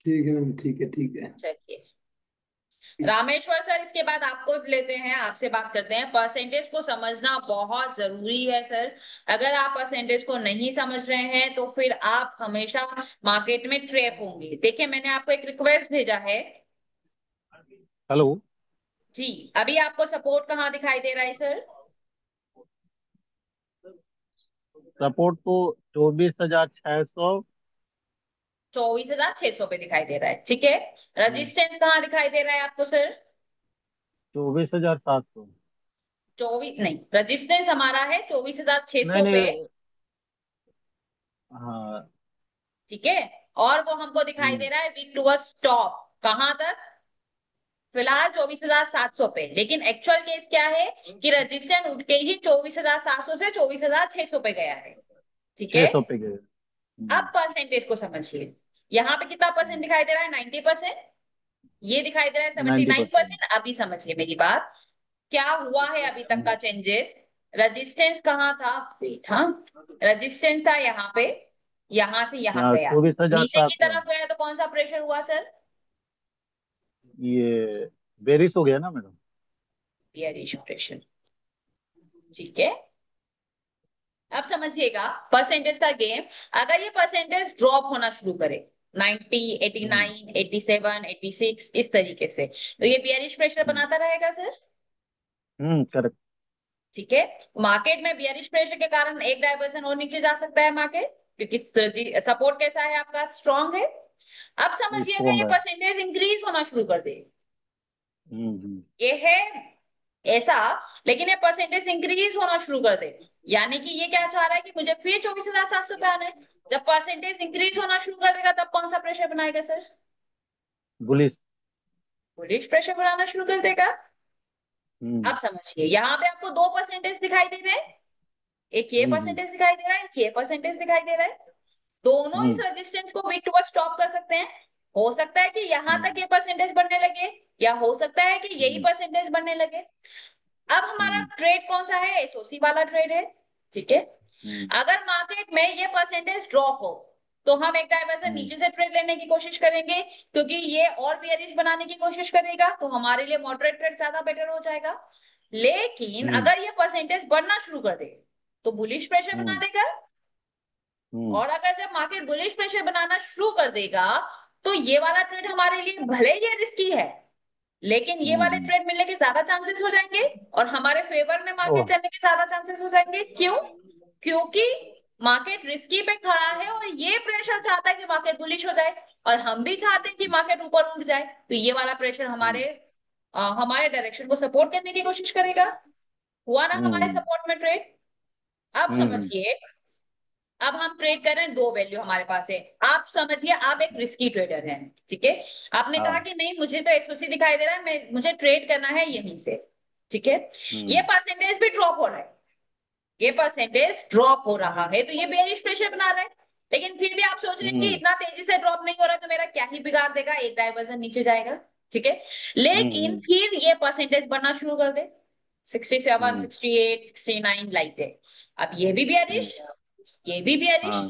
ठीक है मैम, ठीक है ठीक है। चलिए रामेश्वर सर, इसके बाद आपको लेते हैं, आपसे बात करते हैं। परसेंटेज को समझना बहुत जरूरी है सर। अगर आप परसेंटेज को नहीं समझ रहे हैं तो फिर आप हमेशा मार्केट में ट्रैप होंगे। देखिए मैंने आपको एक रिक्वेस्ट भेजा है। हेलो। जी, अभी आपको सपोर्ट कहाँ दिखाई दे रहा है सर? सपोर्ट तो 24,600। 24,600 पे दिखाई दे रहा है, ठीक है। हम्म, रजिस्टेंस कहाँ दिखाई दे रहा है आपको सर? 24,700। 24 नहीं, रजिस्टेंस हमारा है चौबीस हजार छह नहीं सौ पे। नहीं। हाँ। ठीक है। और वो हमको दिखाई हम्म दे रहा है वीक टू स्टॉप कहाँ तक? फिलहाल 24,700 पे, लेकिन एक्चुअल केस क्या है कि रजिस्टेंस उठ के ही 24,700 से 24,600 पे गया है। ठीक छह है। सौ पे गए। अब परसेंटेज को समझिए। यहाँ पे कितना परसेंट दिखाई दे रहा है? 90%। ये दिखाई दे रहा है सेवेंटी नाइन 90%। परसेंट अभी समझिए मेरी बात। क्या हुआ है अभी तक का चेंजेस? रजिस्टेंस कहाँ था? वेट, हाँ, रजिस्टेंस था यहाँ पे, यहां से यहां यहाँ गया, चौबीस हजार नीचे सात की सौ तरफ गया तो कौन सा प्रेशर हुआ सर? ये बेरिश हो गया ना मैडम। Bearish pressure. ठीक है। अब समझिएगा परसेंटेज का गेम। अगर ये परसेंटेज ड्रॉप होना शुरू करे 90, हम्म 89, 87, 86 इस तरीके से, तो ये बियरिश प्रेशर हम्म बनाता रहेगा सर। करेक्ट। ठीक है। मार्केट में बियरिश प्रेशर के कारण एक डायवर्सन और नीचे जा सकता है मार्केट, क्योंकि सपोर्ट कैसा है आपका? स्ट्रांग है। अब समझिएगा स्ट्रॉन्ग ये है। परसेंटेज इंक्रीज होना शुरू कर दे, हम्म। ये है ऐसा, लेकिन ये परसेंटेज इंक्रीज होना शुरू कर दे, यानी कि ये क्या चाह रहा है कि मुझे फिर 24,700 पे आना है। जब परसेंटेज इंक्रीज होना शुरू कर देगा तब कौन सा प्रेशर बनाएगा सर? बुलिश। बुलिश प्रेशर बनाना शुरू कर देगा। हम्म अब समझिए यहाँ पे आपको दो परसेंटेज दिखाई दे रहे हैं, एक ये हम्म परसेंटेज दिखाई दे रहा है, एक ये परसेंटेज दिखाई दे रहा है। दोनों इस हम्म रेजिस्टेंस को वीक टू स्टॉप कर सकते हैं। हो सकता है कि यहां तक हम्म ये परसेंटेज बढ़ने लगे, या हो सकता है कि यही हम्म परसेंटेज बढ़ने लगे। अब हमारा हम्म ट्रेड कौन सा है? एसओसी वाला ट्रेड है। ठीक है। हम्म अगर मार्केट में ये परसेंटेज ड्रॉप हो तो हम एक डाइवर्सन हम्म नीचे से ट्रेड लेने की कोशिश करेंगे, क्योंकि ये और बियरिश बनाने की कोशिश करेगा, तो हमारे लिए मॉडरेट ट्रेड ज्यादा बेटर हो जाएगा। लेकिन हम्म अगर ये परसेंटेज बढ़ना शुरू कर दे तो बुलिश प्रेशर बना हम्म देगा। हम्म और अगर जब मार्केट बुलिश प्रेशर बनाना शुरू कर देगा तो ये वाला ट्रेड हमारे लिए भले ही ये रिस्की है, लेकिन ये वाले हम्म। ट्रेड मिलने के ज्यादा चांसेस हो जाएंगे और हमारे फेवर में मार्केट ओह। चलने के ज्यादा चांसेस हो जाएंगे। क्यों? क्योंकि मार्केट रिस्की पे खड़ा है और ये प्रेशर चाहता है कि मार्केट बुलिश हो जाए, और हम भी चाहते हैं कि मार्केट ऊपर उठ जाए, तो ये वाला प्रेशर हम्म हमारे डायरेक्शन को सपोर्ट करने की कोशिश करेगा। हुआ ना हमारे हम्म सपोर्ट में ट्रेड? अब हम्म। समझिए, अब हम ट्रेड कर रहे हैं, दो वैल्यू हमारे पास है। आप समझिए आप एक रिस्की ट्रेडर हैं, ठीक है। आपने कहा हाँ। कि नहीं मुझे तो एसओसी दिखाई दे रहा है, मैं मुझे ट्रेड करना है यहीं से। ठीक है। ये हम्म परसेंटेज भी ड्रॉप हो रहा है, ये परसेंटेज ड्रॉप हो रहा है, तो ये बेयरिश प्रेशर बना रहा है। लेकिन फिर भी आप सोच रहे हैं कि हम्म इतना तेजी से ड्रॉप नहीं हो रहा तो मेरा क्या ही बिगाड़ देगा, एक डाइवर्जन नीचे जाएगा। ठीक है। लेकिन हम्म फिर ये परसेंटेज बढ़ना शुरू कर दे, 67, हम्म 68, 69 लाइक दैट। अब ये भी हम्म। बियरिश, ये भी बियरिश। हाँ।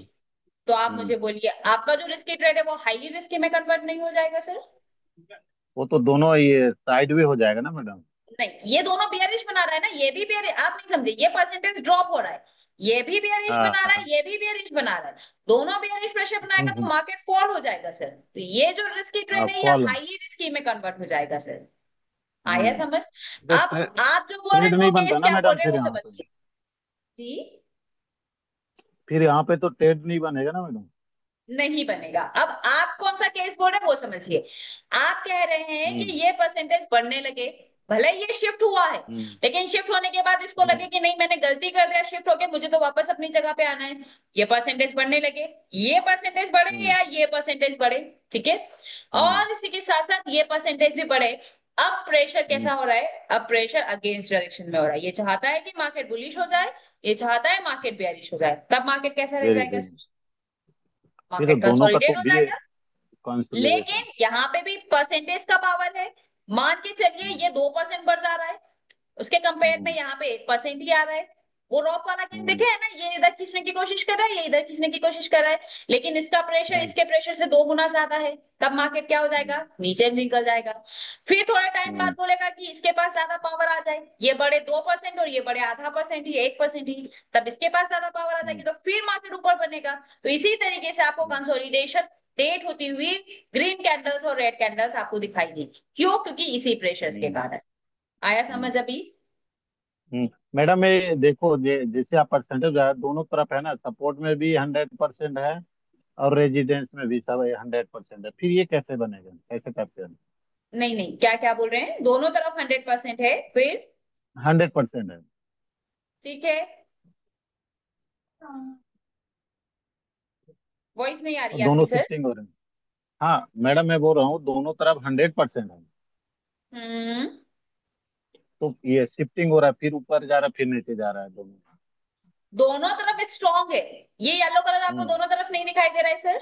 तो आप हम्म। मुझे बोलिए आपका जो रिस्की ट्रेड है वो हाईली रिस्की में कन्वर्ट नहीं हो जाएगा सर? वो तो दोनों ये साइड भी हो जाएगा ना मैडम। नहीं, ये दोनों बियरिश बना रहा है ना, ये भी बियरिश, आप नहीं समझे, ये परसेंटेज ड्रॉप हो रहा है, ये भी बियरिश हाँ बना रहा है, हाँ। ये भी बियरिश बना रहा है। दोनों बियरिश प्रेशर बनाएगा तो हम्म। मार्केट फॉल हो जाएगा सर। तो ये जो रिस्की हाँ ट्रेड है ये फॉल। हाईली रिस्की में कन्वर्ट हो जाएगा सर। आया हम्म। समझ? तो अब आप जो बोल रहे ट्रेड हैं, दो नहीं बनता केस ना क्या बोल मैडम रहे हैं फिर वो यहाँ पे। समझिए। जी, फिर यहाँ पे तो ट्रेड नहीं बनेगा ना मैडम। नहीं बनेगा। अब आप कौन सा केस बोल रहे हैं वो समझिए। आप कह रहे हैं कि हम्म ये परसेंटेज बढ़ने लगे, भले ही ये शिफ्ट हुआ है, हम्म लेकिन शिफ्ट होने के बाद इसको लगे हम्म कि नहीं मैंने गलती कर दिया शिफ्ट होके, मुझे तो वापस अपनी जगह पे आना है। ये परसेंटेज बढ़ने लगे, ये परसेंटेज बढ़े हम्म या ये परसेंटेज बढ़े, ठीक है। हम्म और इसी के साथ साथ ये परसेंटेज भी बढ़े। अब प्रेशर हम्म कैसा हो रहा है? अब प्रेशर अगेंस्ट डायरेक्शन में हो रहा है, ये चाहता है कि मार्केट बुलिश हो जाए, ये चाहता है मार्केट बेयरिश हो जाए, तब मार्केट कैसा रह वेरी जाएगा? गुड। फिर तो मार्केट दोनों का तो कंसोलिडेट हो भी जाएगा। कंसोलिडेशन। लेकिन यहाँ पे भी परसेंटेज का पावर है, मान के चलिए ये 2% बढ़ जा रहा है, उसके कंपेयर में यहाँ पे 1% ही आ रहा है। वो रॉक वाला केस देखे है ना, ये इधर खींचने की कोशिश कर रहा है, ये इधर खींचने की कोशिश कर रहा है, लेकिन इसका प्रेशर इसके प्रेशर से 2 गुना ज्यादा है। तब मार्केट क्या हो जाएगा, नीचे निकल जाएगा। फिर थोड़ा टाइम बाद बोलेगा कि इसके पास ज्यादा पावर आ जाए, ये बड़े 2% और ये बड़े आधा परसेंट ही, 1% ही, तब इसके पास ज्यादा पावर आ जाएगी, तो फिर मार्केट ऊपर बनेगा। तो इसी तरीके से आपको कंसोलिडेशन डेट होती हुई ग्रीन कैंडल्स और रेड कैंडल्स आपको दिखाई देगी। क्यों? क्योंकि इसी प्रेशर्स के कारण। आया समझ अभी? मैडम ये देखो, जैसे आप परसेंटेज दोनों तरफ है ना, सपोर्ट में भी 100% है और रेजिडेंस में भी सब 100% है, फिर ये कैसे बनेगा, कैसे करते हैं? नहीं नहीं, क्या क्या बोल रहे हैं, दोनों तरफ 100% है फिर? 100% है। ठीक है, वॉइस नहीं आ रही और है दोनों आपकी सर। शिफ्टिंग हो रहे हैं। हाँ मैडम, मैं बोल रहा हूँ दोनों तरफ 100% है, हम्म। तो ये शिफ्टिंग हो रहा है, फिर ऊपर जा रहा है फिर नीचे जा रहा है दोनों। दोनों तरफ स्ट्रांग है। ये येलो कलर आपको हम्म। दोनों तरफ नहीं दिखाई दे रहा है सर?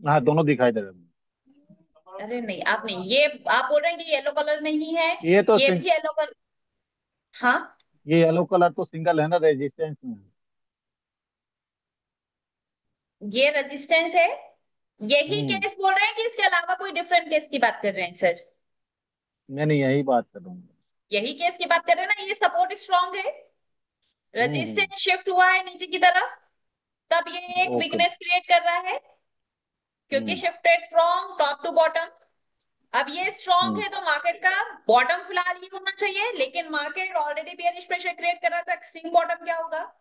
हाँ दोनों दिखाई दे रहे हैं। अरे नहीं, आप नहीं, ये आप बोल रहे हैं कि येलो कलर नहीं है, ये तो ये भी येलो कलर। हाँ, ये येलो कलर तो सिंगल है ना, रेजिस्टेंस में। ये रेजिस्टेंस है। यही हम्म। केस बोल रहे हैं कि इसके अलावा कोई डिफरेंट केस की बात कर रहे हैं सर? मैं नहीं, यही बात कर रहा हूँ। यही केस की बात कर रहे हैं ना, ये सपोर्ट स्ट्रांग है, हम्म। रेजिस्टेंस शिफ्ट हुआ है नीचे की तरफ, तब ये एक ओके। वीकनेस क्रिएट कर रहा है, क्योंकि hmm. Shifted from top to bottom. अब ये स्ट्रांग हम्म। है तो मार्केट का बॉटम फिलहाल ये होना चाहिए, लेकिन market already bearish pressure create कर रहा था, एक्सट्रीम बॉटम क्या होगा,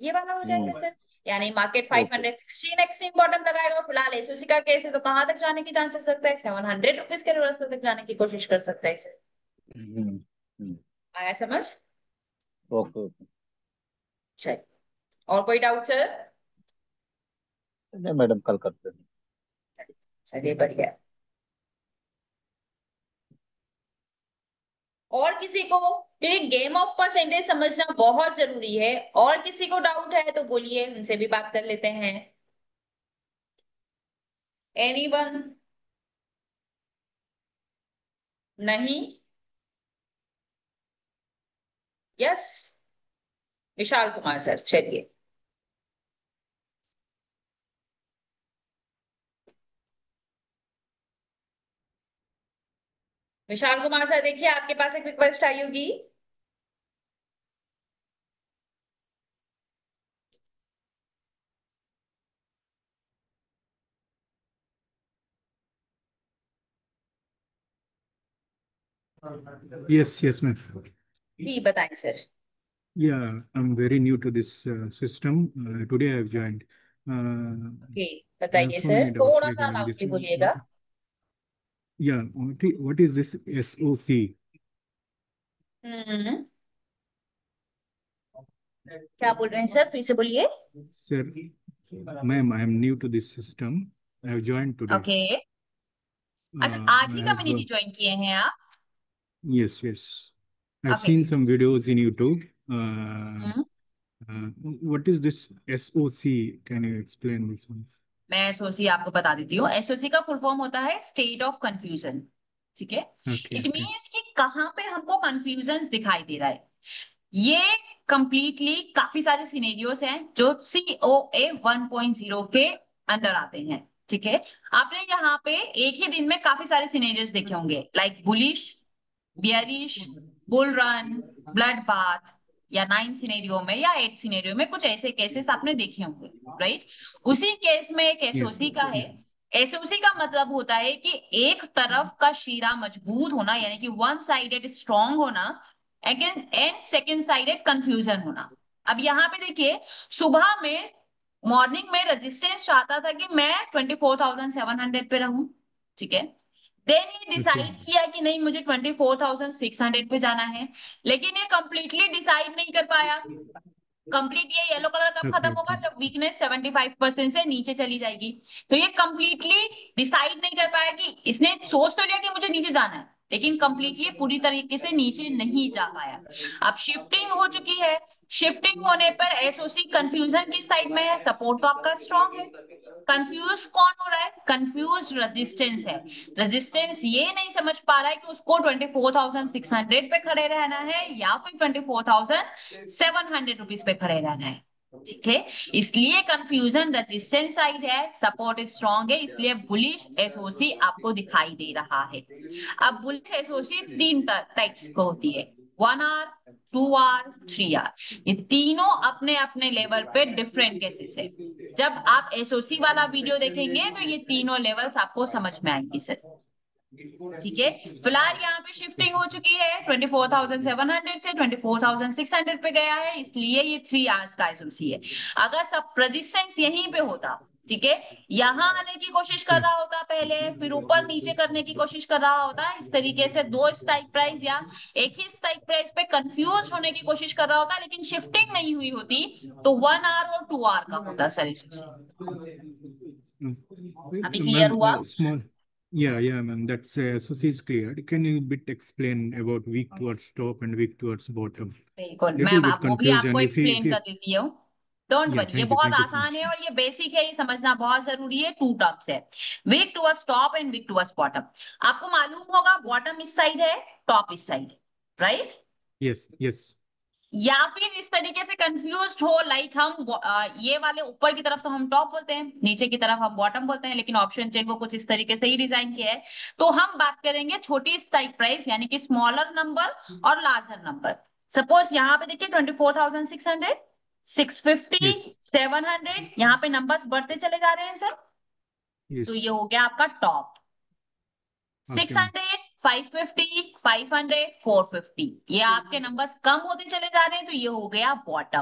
ये वाला हो जाएगा हम्म। सर। यानी मार्केट ओके। 516 एक्सट्रीम बॉटम लगाएगा, और फिलहाल एसओसी का केस है तो कहां तक जाने की चांसेस सकता है, 700 रुपीज के रिवर्सल तक जाने की कोशिश कर सकता है सर। हम्म। हम्म। आया समझ? Okay okay. चलिए, और कोई डाउट सर? नहीं मैडम, कल करते हैं। चलिए बढ़िया। और किसी को, क्योंकि गेम ऑफ परसेंटेज समझना बहुत जरूरी है, और किसी को डाउट है तो बोलिए, उनसे भी बात कर लेते हैं। एनीवन? नहीं? यस, विशाल कुमार सर, चलिए। विशाल कुमार सर देखिए, आपके पास एक रिक्वेस्ट आई होगी। Yes, yes, ma'am. जी बताएं sir. Yeah, I'm very new to this system. Today I have joined. Okay, I have बताइए so सर, many doubts थोड़ा सा regarding this. लाउडली बोलिएगा। Yeah, what is this SOC? हम्म, क्या बोल रहे हैं सर, फिर से बोलिए। Sir, ma'am, I am new to this system. I have joined today. Okay, अच्छा आज I he have, community join किए हैं आप? yes, yes. I've okay. seen some videos in YouTube. Hmm, What is this SOC? Can you explain this one? मैं SOC आपको बता देती हूँ। एसओसी का फुल फॉर्म होता है स्टेट ऑफ कंफ्यूजन। ठीक है, Okay, इट okay. मीन्स कि कहाँ पे हमको कंफ्यूजन दिखाई दे रहा है। ये कंप्लीटली काफी सारे सिनेरियोस हैं जो COA 1.0 के अंदर आते हैं। ठीक है, आपने यहाँ पे एक ही दिन में काफी सारे सिनेरियोस देखे होंगे, like bullish, bearish, bull run, blood bath, या 9 सिनेरियो में या 8 सिनेरियो में कुछ ऐसे केसेस आपने देखे होंगे, राइट? उसी केस में एक Yeah, एसओसी का है। yeah. एसओसी का मतलब होता है कि एक तरफ का शीरा मजबूत होना, यानी कि वन साइडेड स्ट्रांग होना, again and second sided confusion होना। अब यहाँ पे देखिए, सुबह में मॉर्निंग में रेजिस्टेंस चाहता था कि मैं 24,700 पे रहूं। ठीक है, देन ये Okay. डिसाइड किया कि नहीं, मुझे 24,600 पे जाना है, लेकिन ये कंप्लीटली डिसाइड नहीं कर पाया। कंप्लीट ये येलो कलर कब Okay, खत्म होगा, okay. जब वीकनेस 75% से नीचे चली जाएगी। तो ये कंप्लीटली डिसाइड नहीं कर पाया, कि इसने सोच तो लिया कि मुझे नीचे जाना है, लेकिन कंप्लीटली पूरी तरीके से नीचे नहीं जा पाया। अब शिफ्टिंग हो चुकी है, शिफ्टिंग होने पर एसओसी कंफ्यूजन किस साइड में है, सपोर्ट तो आपका स्ट्रांग है, कंफ्यूज कौन हो रहा है? कंफ्यूज रेजिस्टेंस है। रेजिस्टेंस ये नहीं समझ पा रहा है कि उसको 24,600 पे खड़े रहना है या फिर 24,700 रुपीज पे खड़े रहना है। ठीक है, इसलिए कंफ्यूजन रेजिस्टेंस साइड है, सपोर्ट स्ट्रॉन्ग है, इसलिए बुलिश एसओसी आपको दिखाई दे रहा है। अब बुलिश एसओसी तीन टाइप्स को होती है, 1 आवर, 2 आवर, 3 आवर। ये तीनों अपने अपने लेवल पे डिफरेंट केसेस है। जब आप एसओसी वाला वीडियो देखेंगे तो ये तीनों लेवल्स आपको समझ में आएंगी सर। ठीक है, फिलहाल यहाँ पे शिफ्टिंग हो चुकी है, 24,700 से 24,600 पे गया है, इसलिए ये 3 आवर्स का एसओसी है। अगर सब रेजिस्टेंस यहीं पे होता, ठीक है, यहाँ आने की कोशिश कर रहा होता पहले, फिर ऊपर नीचे करने की कोशिश कर रहा होता, इस तरीके से दो स्ट्राइक प्राइस या एक ही स्ट्राइक प्राइस पे कंफ्यूज होने की कोशिश कर रहा होता, लेकिन शिफ्टिंग नहीं हुई होती, तो 1 आवर और 2 आवर का होता सर एसओसी। अभी क्लियर Ma'am, हुआ? small. Yeah, ma'am. That's so is clear. Can you bit explain about weak towards top and weak towards bottom? बिल्कुल Little मैम, bit आप वो भी आपको confusion. एक्सप्लेन कर देती हूँ, डोंट Yeah, वरी, ये thank you. बहुत Thank you so आसान much. है और ये बेसिक है, ये समझना बहुत जरूरी है। 2 टर्म्स है, wick towards top and wick towards bottom. आपको मालूम होगा बॉटम इस साइड है, टॉप इस साइड, राइट? Yes. या फिर इस तरीके से कंफ्यूज हो, लाइक हम ये वाले ऊपर की तरफ तो हम टॉप बोलते हैं, नीचे की तरफ हम बॉटम बोलते हैं, लेकिन ऑप्शन चेन को कुछ इस तरीके से ही डिजाइन किया है। तो हम बात करेंगे छोटी स्ट्राइक प्राइस, यानी कि स्मॉलर नंबर और लार्जर नंबर। सपोज यहाँ पे देखिए 24,600, 650, Yes. 700, यहाँ पे नंबर्स बढ़ते चले जा रहे हैं सर। तो ये Yes. हो गया आपका टॉप। Okay, ma'am. 600, 550, 500, 450, ये आपके नंबर्स कम होते चले जा रहे हैं, तो ये हो गया बॉटम।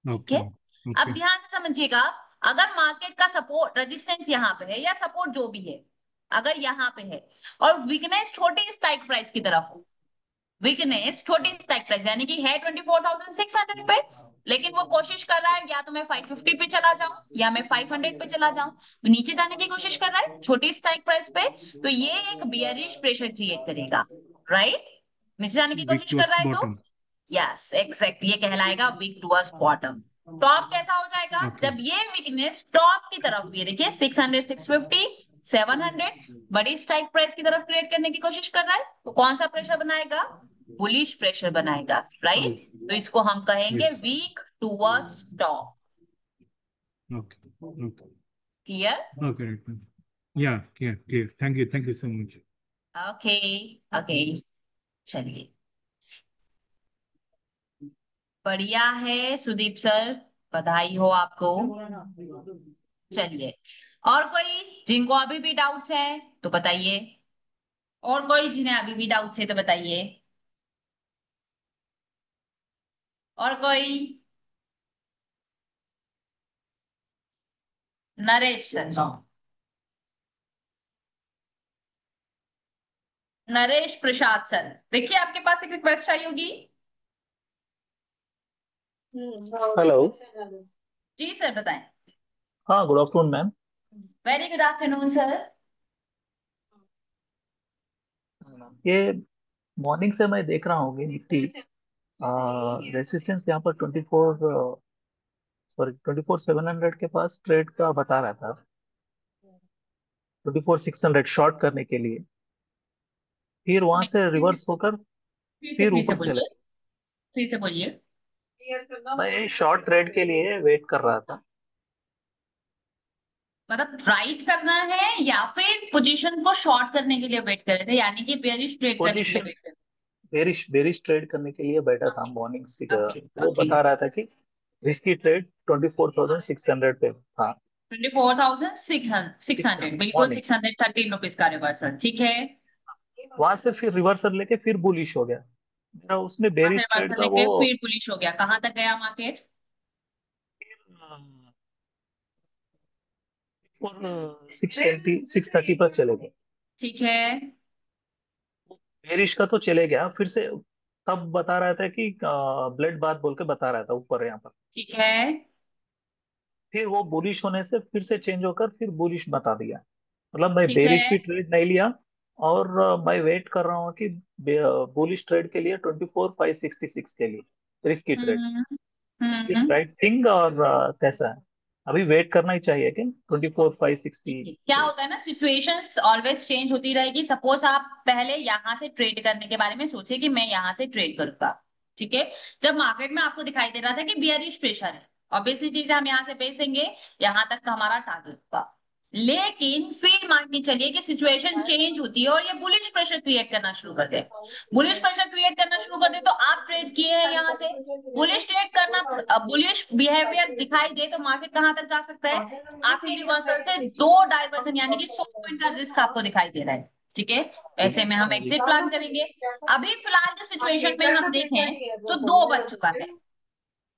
ठीक Okay, है, ma'am. अब Okay. ध्यान से समझिएगा, अगर मार्केट का सपोर्ट रेजिस्टेंस यहाँ पे है या सपोर्ट जो भी है, अगर यहाँ पे है और वीकनेस छोटी स्ट्राइक प्राइस की तरफ हो, वीकनेस छोटी स्ट्राइक प्राइस यानी कि है 24,600 पे, लेकिन वो कोशिश कर रहा है या तो मैं 550 पे चला जाऊं या मैं 500 पे चला जाऊं, तो नीचे जाने की कोशिश कर रहा है छोटी स्ट्राइक प्राइस पे, तो ये एक बियरिश प्रेशर क्रिएट करेगा, राइट? नीचे जाने की Weak कोशिश कर towards रहा है तो bottom. यस एग्जैक्ट, ये कहलाएगा वीक टुवर्ड्स बॉटम। टॉप कैसा हो जाएगा? Okay. जब ये वीकनेस टॉप की तरफ, ये देखिए 600, 650, 700 बड़ी स्ट्राइक प्राइस की तरफ क्रिएट करने की कोशिश कर रहा है, तो कौन सा प्रेशर बनाएगा? बुलिश प्रेशर बनाएगा, राइट? Yes. तो इसको हम कहेंगे Yes. Wick towards top. Okay. Okay. Clear? Okay, right, ma'am. Yeah, clear. Thank you so much. Okay okay, चलिए, बढ़िया है सुदीप सर, बधाई हो आपको। चलिए, और कोई जिनको अभी भी डाउट्स है तो बताइए, और कोई जिन्हें अभी भी डाउट्स है तो बताइए, और कोई? नरेश सर, नरेश प्रसाद सर, देखिए आपके पास एक रिक्वेस्ट आई होगी। हेलो। जी सर बताएं। हाँ, good afternoon ma'am. Very good afternoon sir. ये मॉर्निंग से मैं देख रहा हूँ कि निफ्टी रेसिस्टेंस यहाँ पर 24,700 के पास ट्रेड का बता रहा था, 24,600 शॉर्ट करने के लिए, फिर वहां से रिवर्स होकर फिर फिर से ऊपर चले। बोलिए, फिर से बोलिए। मैं शॉर्ट ट्रेड के लिए वेट कर रहा था। मतलब राइट करना है या फिर पोजीशन को शॉर्ट करने के लिए वेट कर रहे थे, यानी कि बेयरिश ट्रेड करने के लिए पोजीशन वेट कर बेरिश ट्रेड करने के लिए बैठा था मॉर्निंग से। ओके वो ओके, बता रहा था कि रिस्की ट्रेड 24,600 पे था। 24,600 बिल्कुल, मॉर्निंग 613 रुपीज का रिवर्सल, ठीक है। वहां से फिर रिवर्सल लेके फिर बुलिश हो गया। मेरा उसमें वहां से बेरिश ट्रेड रिवर्सल का वो लेके फिर बुलिश हो गया, कहाँ तक गया मार्केट? और 630 पर चले गए। ठीक है बेरिश का तो चले गया फिर से। तब बता रहा था कि ब्लड बाथ बोल के बता रहा था ऊपर यहाँ पर। ठीक है फिर वो बुलिश होने से फिर से चेंज होकर फिर बुलिश बता दिया। मतलब मैं ठीक बेरिश है। भी ट्रेड नहीं लिया। और मैं वेट कर रहा हूँ कि बुलिश ट्रेड के लिए 24,566 के लिए risky trade. Hmm is it hmm, right thing और कैसा है? अभी वेट करना ही चाहिए क्या 24,560? क्या होता है ना, सिचुएशंस ऑलवेज चेंज होती रहेगी। सपोज आप पहले यहाँ से ट्रेड करने के बारे में सोचे कि मैं यहाँ से ट्रेड करूंगा, ठीक है। जब मार्केट में आपको दिखाई दे रहा था कि बियरिश प्रेशर है, ऑब्वियसली चीज है, हम यहाँ से बेचेंगे, यहाँ तक का हमारा टारगेट होगा। लेकिन फिर मान के चलिए कि सिचुएशन चेंज होती है और ये बुलिश प्रेशर क्रिएट करना शुरू कर दे। बुलिश प्रेशर क्रिएट करना शुरू कर दे तो आप ट्रेड किए हैं यहाँ से, बुलिश ट्रेड करना, बुलिश बिहेवियर दिखाई दे तो मार्केट कहां तक जा सकता है, आपके रिवर्सल से 2 डाइवर्जन यानी कि 100 पॉइंट का रिस्क आपको दिखाई दे रहा है, ठीक है। ऐसे में हम एग्जिट प्लान करेंगे। अभी फिलहाल के सिचुएशन में हम देखें तो 2 बज चुका है।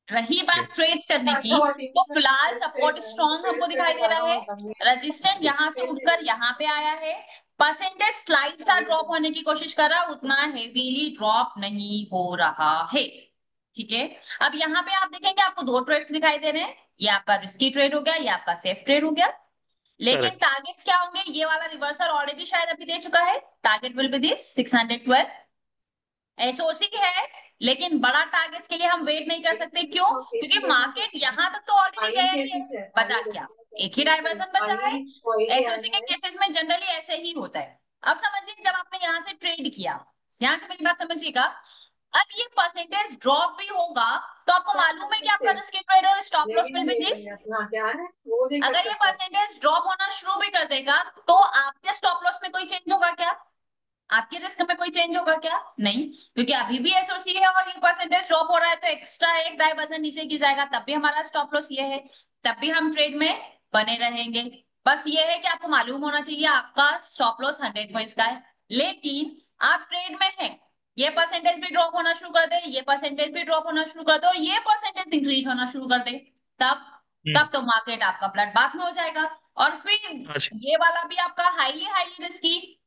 रही बात ट्रेड्स करने की, तो फिलहाल सपोर्ट स्ट्रॉन्ग हमको दिखाई दे रहा है, रेजिस्टेंस यहां से उठकर यहाँ पे आया है, परसेंटेज स्लाइड सा ड्रॉप होने की कोशिश कर रहा है, उतना हेवीली ड्रॉप नहीं हो रहा है, ठीक है। अब यहाँ पे आप देखेंगे आपको 2 ट्रेड्स दिखाई दे रहे हैं, ये आपका रिस्की ट्रेड हो गया, ये आपका सेफ ट्रेड हो गया। लेकिन Correct. टारगेट्स क्या होंगे, ये वाला रिवर्सल ऑलरेडी शायद अभी दे चुका है, target will be this 612। SOC है, लेकिन बड़ा टारगेट्स के लिए हम वेट नहीं कर सकते, क्यों? क्योंकि मार्केट यहां तक तो ऑलरेडी गया ही है, बचा क्या, एक ही डाइवर्सन बचा है। एसओसी के केसेस में जनरली ऐसे ही होता है। अब समझिए जब आपने यहां से ट्रेड किया, ध्यान से मेरी बात समझिएगा, अब ये परसेंटेज ड्रॉप भी होगा तो आपको मालूम है कि आपका रिस्क ट्रेड और stop loss will be this. अगर ये परसेंटेज ड्रॉप होना शुरू भी कर देगा तो आपके स्टॉप लॉस में कोई चेंज होगा क्या, आपके रिस्क में कोई चेंज होगा क्या? नहीं, क्योंकि अभी भी एसओसी है और ये परसेंटेज ड्रॉप हो रहा है तो एक्स्ट्रा एक डाइवर्जन नीचे की जाएगा, तब भी हमारा स्टॉप लॉस ये है, तब भी हम ट्रेड में बने रहेंगे। बस ये है कि आपको मालूम होना चाहिए आपका स्टॉप लॉस 100 पॉइंट्स का है, लेकिन आप ट्रेड में हैं, ये परसेंटेज भी ड्रॉप होना शुरू कर दे, ये परसेंटेज भी ड्रॉप होना शुरू कर दे और ये परसेंटेज इंक्रीज होना शुरू कर दे, तब तो मार्केट आपका ब्लड बाथ में हो जाएगा। और फिर अच्छा। ये वाला भी आपका हाईली हाईली रिस्की,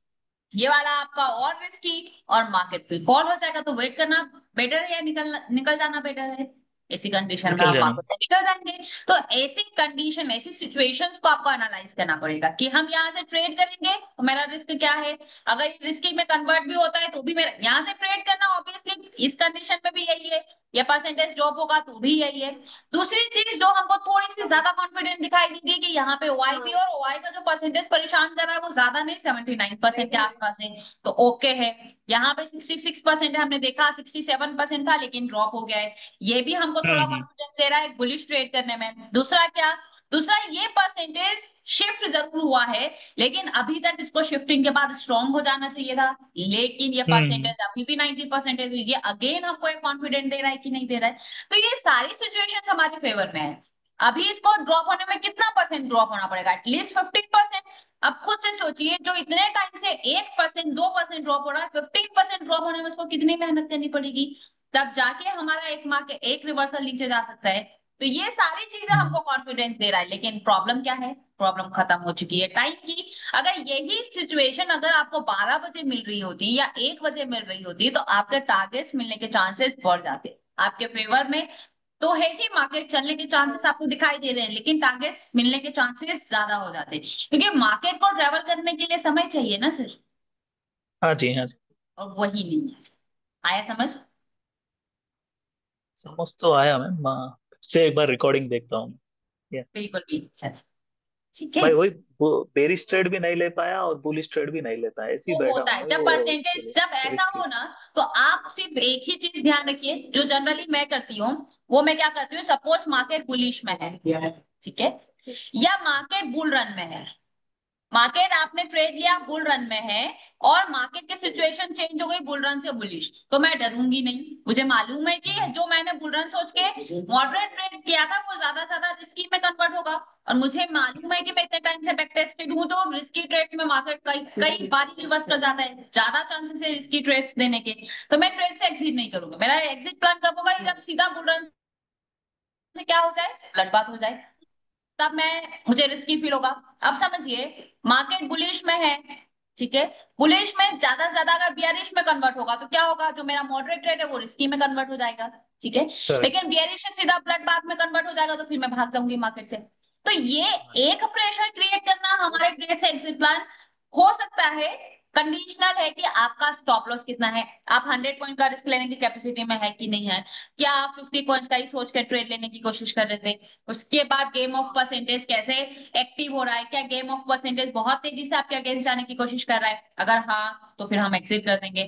ये वाला आपका और रिस्की, और मार्केट फिर फॉल हो जाएगा। तो वेट करना बेटर है या निकल जाना बेटर है? ऐसी कंडीशन में निकल हम जाना। मार्केट से निकल जाएंगे। तो ऐसी कंडीशन, ऐसी सिचुएशंस को आपको एनालाइज करना पड़ेगा कि हम यहाँ से ट्रेड करेंगे तो मेरा रिस्क क्या है, अगर रिस्की में कन्वर्ट भी होता है तो भी मेरा यहाँ से ट्रेड करना, ऑब्वियसली इस कंडीशन में भी यही है, या परसेंटेज ड्रॉप होगा तो भी यही है। दूसरी चीज जो हमको थोड़ी सी ज्यादा कॉन्फिडेंट दिखाई दी थी कि यहाँ पे वाई भी, और वाई का जो परसेंटेज परेशान कर रहा है वो ज्यादा नहीं, 79% के आसपास है, तो ओके है। यहाँ पे 66% है, हमने देखा 67% था लेकिन ड्रॉप हो गया है, ये भी हमको थोड़ा कॉन्फिडेंस दे रहा है बुलिश ट्रेड करने में। दूसरा क्या, दूसरा ये परसेंटेज शिफ्ट जरूर हुआ है, लेकिन अभी तक इसको शिफ्टिंग के बाद स्ट्रॉन्ग हो जाना चाहिए था, लेकिन ये परसेंटेज अभी भी 90% है, तो ये अगेन हमको एक कॉन्फिडेंट दे रहा है कि नहीं दे रहा है। तो ये सारी सिचुएशंस हमारे फेवर में है। अभी इसको ड्रॉप होने में कितना परसेंट ड्रॉप होना पड़ेगा, एटलीस्ट 15%। अब खुद से सोचिए, जो इतने टाइम से 1% 2% ड्रॉप हो रहा है, 15% ड्रॉप होने में उसको कितनी मेहनत करनी पड़ेगी, तब जाके हमारा एक मार्केट एक रिवर्सल नीचे जा सकता है। तो ये सारी चीजें हमको कॉन्फिडेंस दे रहा है, लेकिन प्रॉब्लम क्या है, प्रॉब्लम खत्म हो चुकी है टाइम की। अगर यही सिचुएशन अगर आपको 12 बजे मिल रही होती या 1 बजे मिल रही होती तो आपके टारगेट्स मिलने के चांसेस बढ़ जाते आपके फेवर में। तो है ही, मार्केट चलने के चांसेस आपको दिखाई दे रहे हैं, लेकिन टारगेट्स मिलने के चांसेस ज्यादा हो जाते हैं, क्योंकि मार्केट को ट्रेवल करने के लिए समय चाहिए ना सर, हाँ जी, हाँ जी। और वही नहीं है। आया समझ? समझ तो आया मैम। से एक बार रिकॉर्डिंग देखता हूँ। बिल्कुल भी सर, ठीक है। भाई वही बेरिश ट्रेड भी नहीं ले पाया और बुलिश ट्रेड भी नहीं ले पाया, ऐसे ही वो बैठा होता हूँ है मैं, जब वो इसके परसेंटेज, लिए जब ऐसा रिस्की। हो ना, तो आप सिर्फ एक ही चीज ध्यान रखिए, जो जनरली मैं करती हूँ, वो मैं क्या करती हूँ, सपोज मार्केट बुलिश में है, ठीक है, या मार्केट बुल रन में है, मार्केट आपने ट्रेड लिया बुल रन में है, और मार्केट की सिचुएशन चेंज हो गई बुल रन से बुलिश, तो मैं डरूंगी नहीं। मुझे मालूम है कि जो मैंने बुल रन सोच के मॉडरेट ट्रेड किया था वो ज्यादा रिस्की में कन्वर्ट होगा, और मुझे मालूम है कि मैं इतने टाइम से बैक टेस्टेड हूं, तो रिस्की ट्रेड्स में मार्केट कई बार रिवर्स कर जाता है, ज्यादा चांसेस है रिस्की ट्रेड्स देने के, तो मैं ट्रेड से एग्जिट नहीं करूंगा। मेरा एग्जिट प्लान कब होगा, जब सीधा बुल रन से क्या हो जाए, ब्लडबाथ हो जाए, तब मुझे रिस्की फील होगा। अब समझिए, मार्केट बुलिश में है, ठीक है, बुलिश में ज्यादा से ज्यादा अगर बियरिश में कन्वर्ट होगा तो क्या होगा, जो मेरा मॉडरेट ट्रेड है वो रिस्की में कन्वर्ट हो जाएगा, ठीक है। लेकिन बियरिश से सीधा ब्लड बाथ में कन्वर्ट हो जाएगा तो फिर मैं भाग जाऊंगी मार्केट से। तो ये एक प्रेशर क्रिएट करना हमारे ट्रेड से एग्जिट प्लान हो सकता है, कंडीशनल है कि आपका स्टॉप लॉस कितना है, आप 100 पॉइंट का रिस्क लेने की कैपेसिटी में है कि नहीं है, क्या आप 50 पॉइंट्स का ही सोच कर ट्रेड लेने की कोशिश कर रहे थे। उसके बाद गेम ऑफ परसेंटेज कैसे एक्टिव हो रहा है, क्या गेम ऑफ परसेंटेज बहुत तेजी से आपके अगेंस्ट जाने की कोशिश कर रहा है, अगर हाँ तो फिर हम एग्जिट कर देंगे।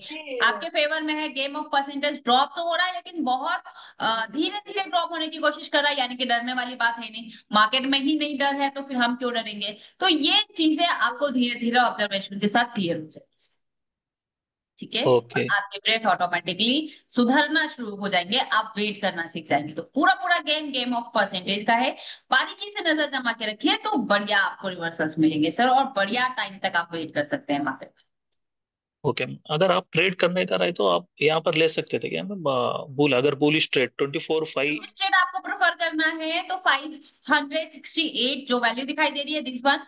आपके फेवर में है, गेम ऑफ परसेंटेज ड्रॉप तो हो रहा है लेकिन बहुत धीरे धीरे ड्रॉप होने की कोशिश कर रहा है, यानी कि डरने वाली बात है नहीं, मार्केट में ही नहीं डर है तो फिर हम क्यों डरेंगे। तो ये चीजें आपको धीरे धीरे ऑब्जर्वेशन के साथ क्लियर हो जाएगी। ठीक है, और ओके आपके ट्रेड्स ऑटोमेटिकली सुधरना शुरू हो जाएंगे, आप वेट करना सीख जाएंगे। तो पूरा पूरा गेम ऑफ परसेंटेज का है, बारीकी से नजर जमा के रखिए तो बढ़िया आपको रिवर्सल्स मिलेंगे सर, और बढ़िया टाइम तक आप वेट कर सकते हैं मार्केट में। ओके। अगर आप ट्रेड करने का रहे तो आप यहाँ पर ले सकते थे क्या मैम, बुल, अगर बुलिश ट्रेड 24/5? इस ट्रेड आपको प्रेफर करना है तो 568 जो वैल्यू दिखाई दे रही है दिस वन,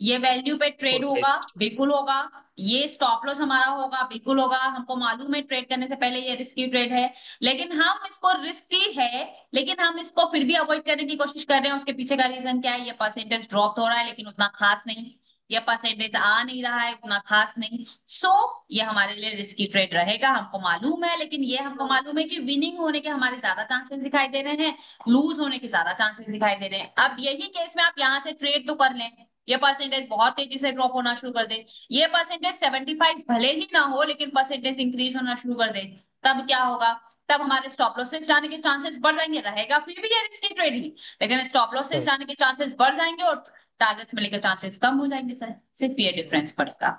ये वैल्यू पे ट्रेड होगा, 4/5 बिल्कुल होगा। ये स्टॉप लॉस हमारा होगा, बिल्कुल होगा। हमको मालूम है ट्रेड करने से पहले ये रिस्की ट्रेड है, लेकिन हम इसको रिस्की है लेकिन हम इसको फिर भी अवॉइड करने की कोशिश कर रहे हैं। उसके पीछे का रीजन क्या है, ये परसेंटेज ड्रॉप हो रहा है लेकिन उतना खास नहीं, ये परसेंटेज आ नहीं रहा है उतना खास नहीं। सो ये हमारे लिए रिस्की ट्रेड रहेगा, हमको मालूम है, लेकिन ये हमको मालूम है कि विनिंग होने के हमारे ज्यादा चांसेस दिखाई दे रहे हैं, लूज होने के ज्यादा चांसेस दिखाई दे रहे हैं। अब यही केस में आप यहाँ से ट्रेड तो कर लें, ये परसेंटेज बहुत तेजी से ड्रॉप होना शुरू कर दे, ये परसेंटेज 75 भले ही ना हो लेकिन परसेंटेज इंक्रीज होना शुरू कर दे, तब क्या होगा, तब हमारे स्टॉप लॉसेस जाने के चांसेस बढ़ जाएंगे। रहेगा फिर भी ये रिस्की ट्रेड ही, लेकिन स्टॉप लॉसेस जाने के चांसेस बढ़ जाएंगे और टारगेट्स मिलने के चांसेस कम हो जाएंगे सर, सिर्फ ये डिफरेंस पड़ेगा।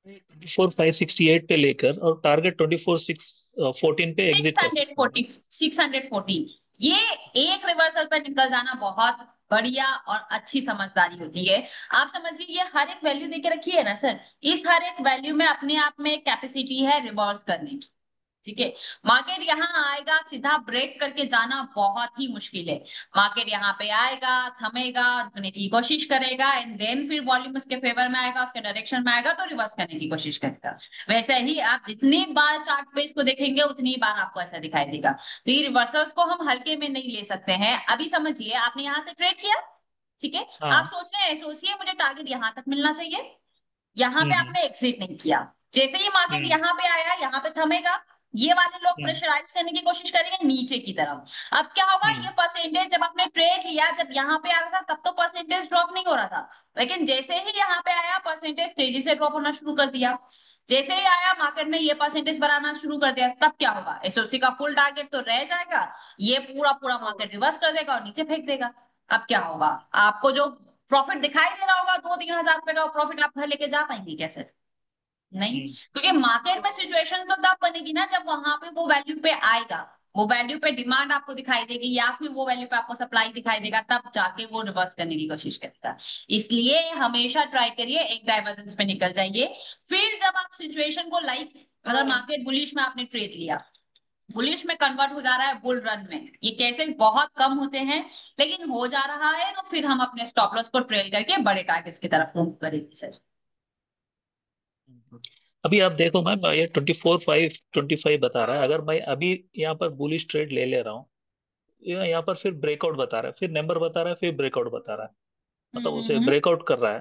24/568 पे लेकर और टारगेट 24/614 पे एग्जिट कर सकते हैं। 614 ये एक रिवर्सल पर निकल जाना बहुत बढ़िया और अच्छी समझदारी होती है। आप समझिए ये हर एक वैल्यू देके रखी है ना सर, इस हर एक वैल्यू में अपने आप में कैपेसिटी है रिवर्स करने की। ठीक है, मार्केट यहाँ आएगा सीधा ब्रेक करके जाना बहुत ही मुश्किल है। मार्केट यहाँ पे आएगा, थमेगा, रुकने की कोशिश करेगा एंड देन फिर वॉल्यूम उसके फेवर में आएगा, उसके डायरेक्शन में आएगा तो रिवर्स करने की कोशिश करेगा। वैसे ही आप जितनी बार चार्ट पे इसको देखेंगे उतनी बार आपको ऐसा दिखाई देगा। तो ये रिवर्सल्स को हम हल्के में नहीं ले सकते हैं। अभी समझिए आपने यहाँ से ट्रेड किया, ठीक है, आप हाँ। सोच रहे हैं सोचिए मुझे टारगेट यहाँ तक मिलना चाहिए, यहाँ पे हम्म आपने एग्जिट नहीं किया, जैसे ही मार्केट हम्म यहाँ पे आया यहाँ पे थमेगा, ये वाले लोग हम्म प्रेशराइज करने की कोशिश करेंगे नीचे की तरफ। अब क्या होगा, हम्म ये परसेंटेज जब आपने ट्रेड लिया जब यहाँ पे आ रहा था तब तो परसेंटेज ड्रॉप नहीं हो रहा था, लेकिन जैसे ही यहाँ पे आया परसेंटेज तेजी से ड्रॉप होना शुरू कर दिया। जैसे ही आया मार्केट ने ये परसेंटेज बढ़ाना शुरू कर दिया, तब क्या होगा, एसओसी का फुल टारगेट तो रह जाएगा, ये पूरा पूरा मार्केट रिवर्स कर देगा और नीचे फेंक देगा। अब क्या होगा, आपको जो प्रॉफिट दिखाई दे रहा होगा 2-3 हजार रुपए का प्रॉफिट आप घर लेके जा पाएंगे कैसे, नहीं, हम्म क्योंकि मार्केट में सिचुएशन तो तब बनेगी ना जब वहां पे वो वैल्यू पे आएगा, वो वैल्यू पे डिमांड आपको दिखाई देगी या फिर वो वैल्यू पे आपको सप्लाई दिखाई देगा, तब जाके वो रिवर्स करने की कोशिश करेगा। इसलिए हमेशा ट्राई करिए एक डाइवर्जेंस पे निकल जाइए। फिर जब आप सिचुएशन को अगर मार्केट बुलिश में आपने ट्रेड लिया, बुलिश में कन्वर्ट हो जा रहा है बुल रन में, ये केसेस बहुत कम होते हैं लेकिन हो जा रहा है, तो फिर हम अपने स्टॉप लॉस को ट्रेल करके बड़े टारगेट्स की तरफ मूव करेंगे सर। अभी आप देखो मैम, ये 24/525 बता रहा है। अगर मैं अभी यहाँ पर बुलिश ट्रेड ले ले रहा हूँ, यहाँ पर फिर ब्रेकआउट बता रहा है, फिर नंबर बता रहा है, फिर ब्रेकआउट बता रहा है, मतलब उसे हम्म ब्रेकआउट कर रहा है।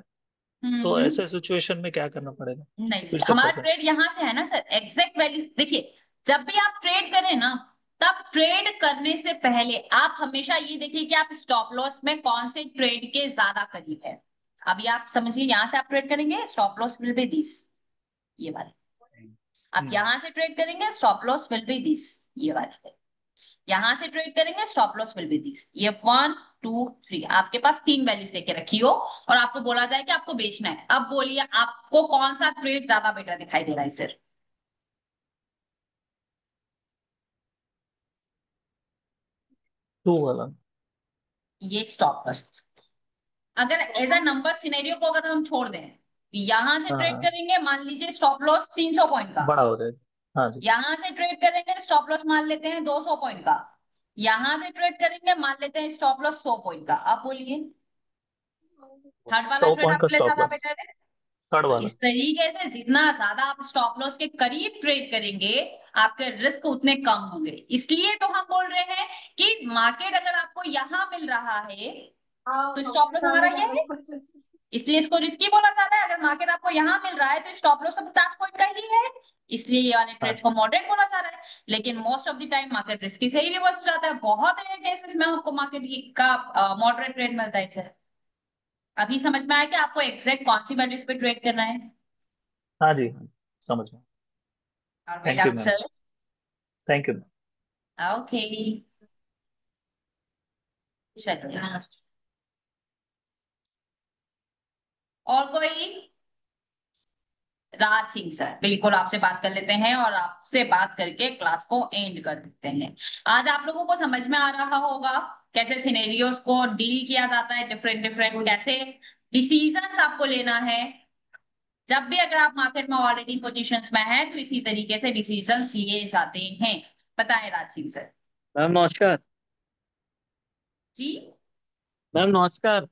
तो हम्म ऐसे सिचुएशन में क्या करना पड़ेगा? नहीं, फिर से हमारा परसेंट। ट्रेड यहां से है ना सर, एग्जैक्ट वैल्यू देखिए, जब भी आप ट्रेड करें ना तब ट्रेड करने से पहले आप हमेशा ये देखिए कि आप स्टॉप लॉस में कौन से ट्रेड के ज्यादा करीब है। अभी आप समझिए यहां से आप ट्रेड करेंगे stop loss will be this, ये वाला। आप हम्म यहां से ट्रेड करेंगे stop loss will be this, ये वाला। यहां से ट्रेड करेंगे stop loss will be this, ये 1 2 3 आपके पास 3 वैल्यूज लेके रखी हो और आपको बोला जाए कि आपको बेचना है। अब बोलिए आपको कौन सा ट्रेड ज्यादा बेटर दिखाई दे रहा है सर। टू वाला। ये स्टॉप लॉस, अगर एज अ नंबर सिनेरियो को अगर हम छोड़ दें कि यहां से हाँ ट्रेड हाँ, करेंगे, मान लीजिए स्टॉप लॉस 300 पॉइंट का, बड़ा हो जाएगा, हाँ जी। यहां से ट्रेड करेंगे स्टॉप लॉस मान लेते हैं 200 पॉइंट का, यहां से ट्रेड करेंगे मान लेते हैं स्टॉप लॉस 100 पॉइंट का। आप बोलिए थर्ड वाला 100 ट्रेड पॉइंट का आपके लिए स्टॉप ज्यादा लॉस, बेटर है। थर्ड तो वाला। इस तरीके से जितना ज्यादा आप स्टॉप लॉस के करीब ट्रेड करेंगे आपके रिस्क उतने कम होंगे। इसलिए तो हम बोल रहे हैं कि मार्केट अगर आपको यहां मिल रहा है तो स्टॉप लॉस हमारा ये है, इसलिए इसको रिस्की बोला जा रहा है। अगर मार्केट आपको यहाँ मिल रहा है तो स्टॉप लॉस तो 50 पॉइंट का ही है, इसलिए ये वाले ट्रेड्स को मॉडरेट बोला जा रहा है। लेकिन most of the time market risky से ही रिवर्स हो जाता है। बहुत रेयर केसेस में आपको मार्केट का मॉडरेट ट्रेड मिलता है सर। अभी समझ में आया कि आपको एग्जैक्ट कौन सी वैल्यूज पे ट्रेड करना है? हाँ जी, हाँ जी, समझ में। और thank you ma'am. Sir thank you ma'am. Okay, चलिए और कोई? राज सिंह सर, बिल्कुल आपसे बात कर लेते हैं और आपसे बात करके क्लास को एंड कर देते हैं। आज आप लोगों को समझ में आ रहा होगा कैसे सिनेरियोस को डील किया जाता है, डिफरेंट डिफरेंट कैसे डिसीजंस आपको लेना है। जब भी अगर आप मार्केट में ऑलरेडी पोजीशंस में हैं तो इसी तरीके से डिसीजंस लिए जाते हैं। बताएं राज सिंह सर। मैम नमस्कार। जी मैम नमस्कार।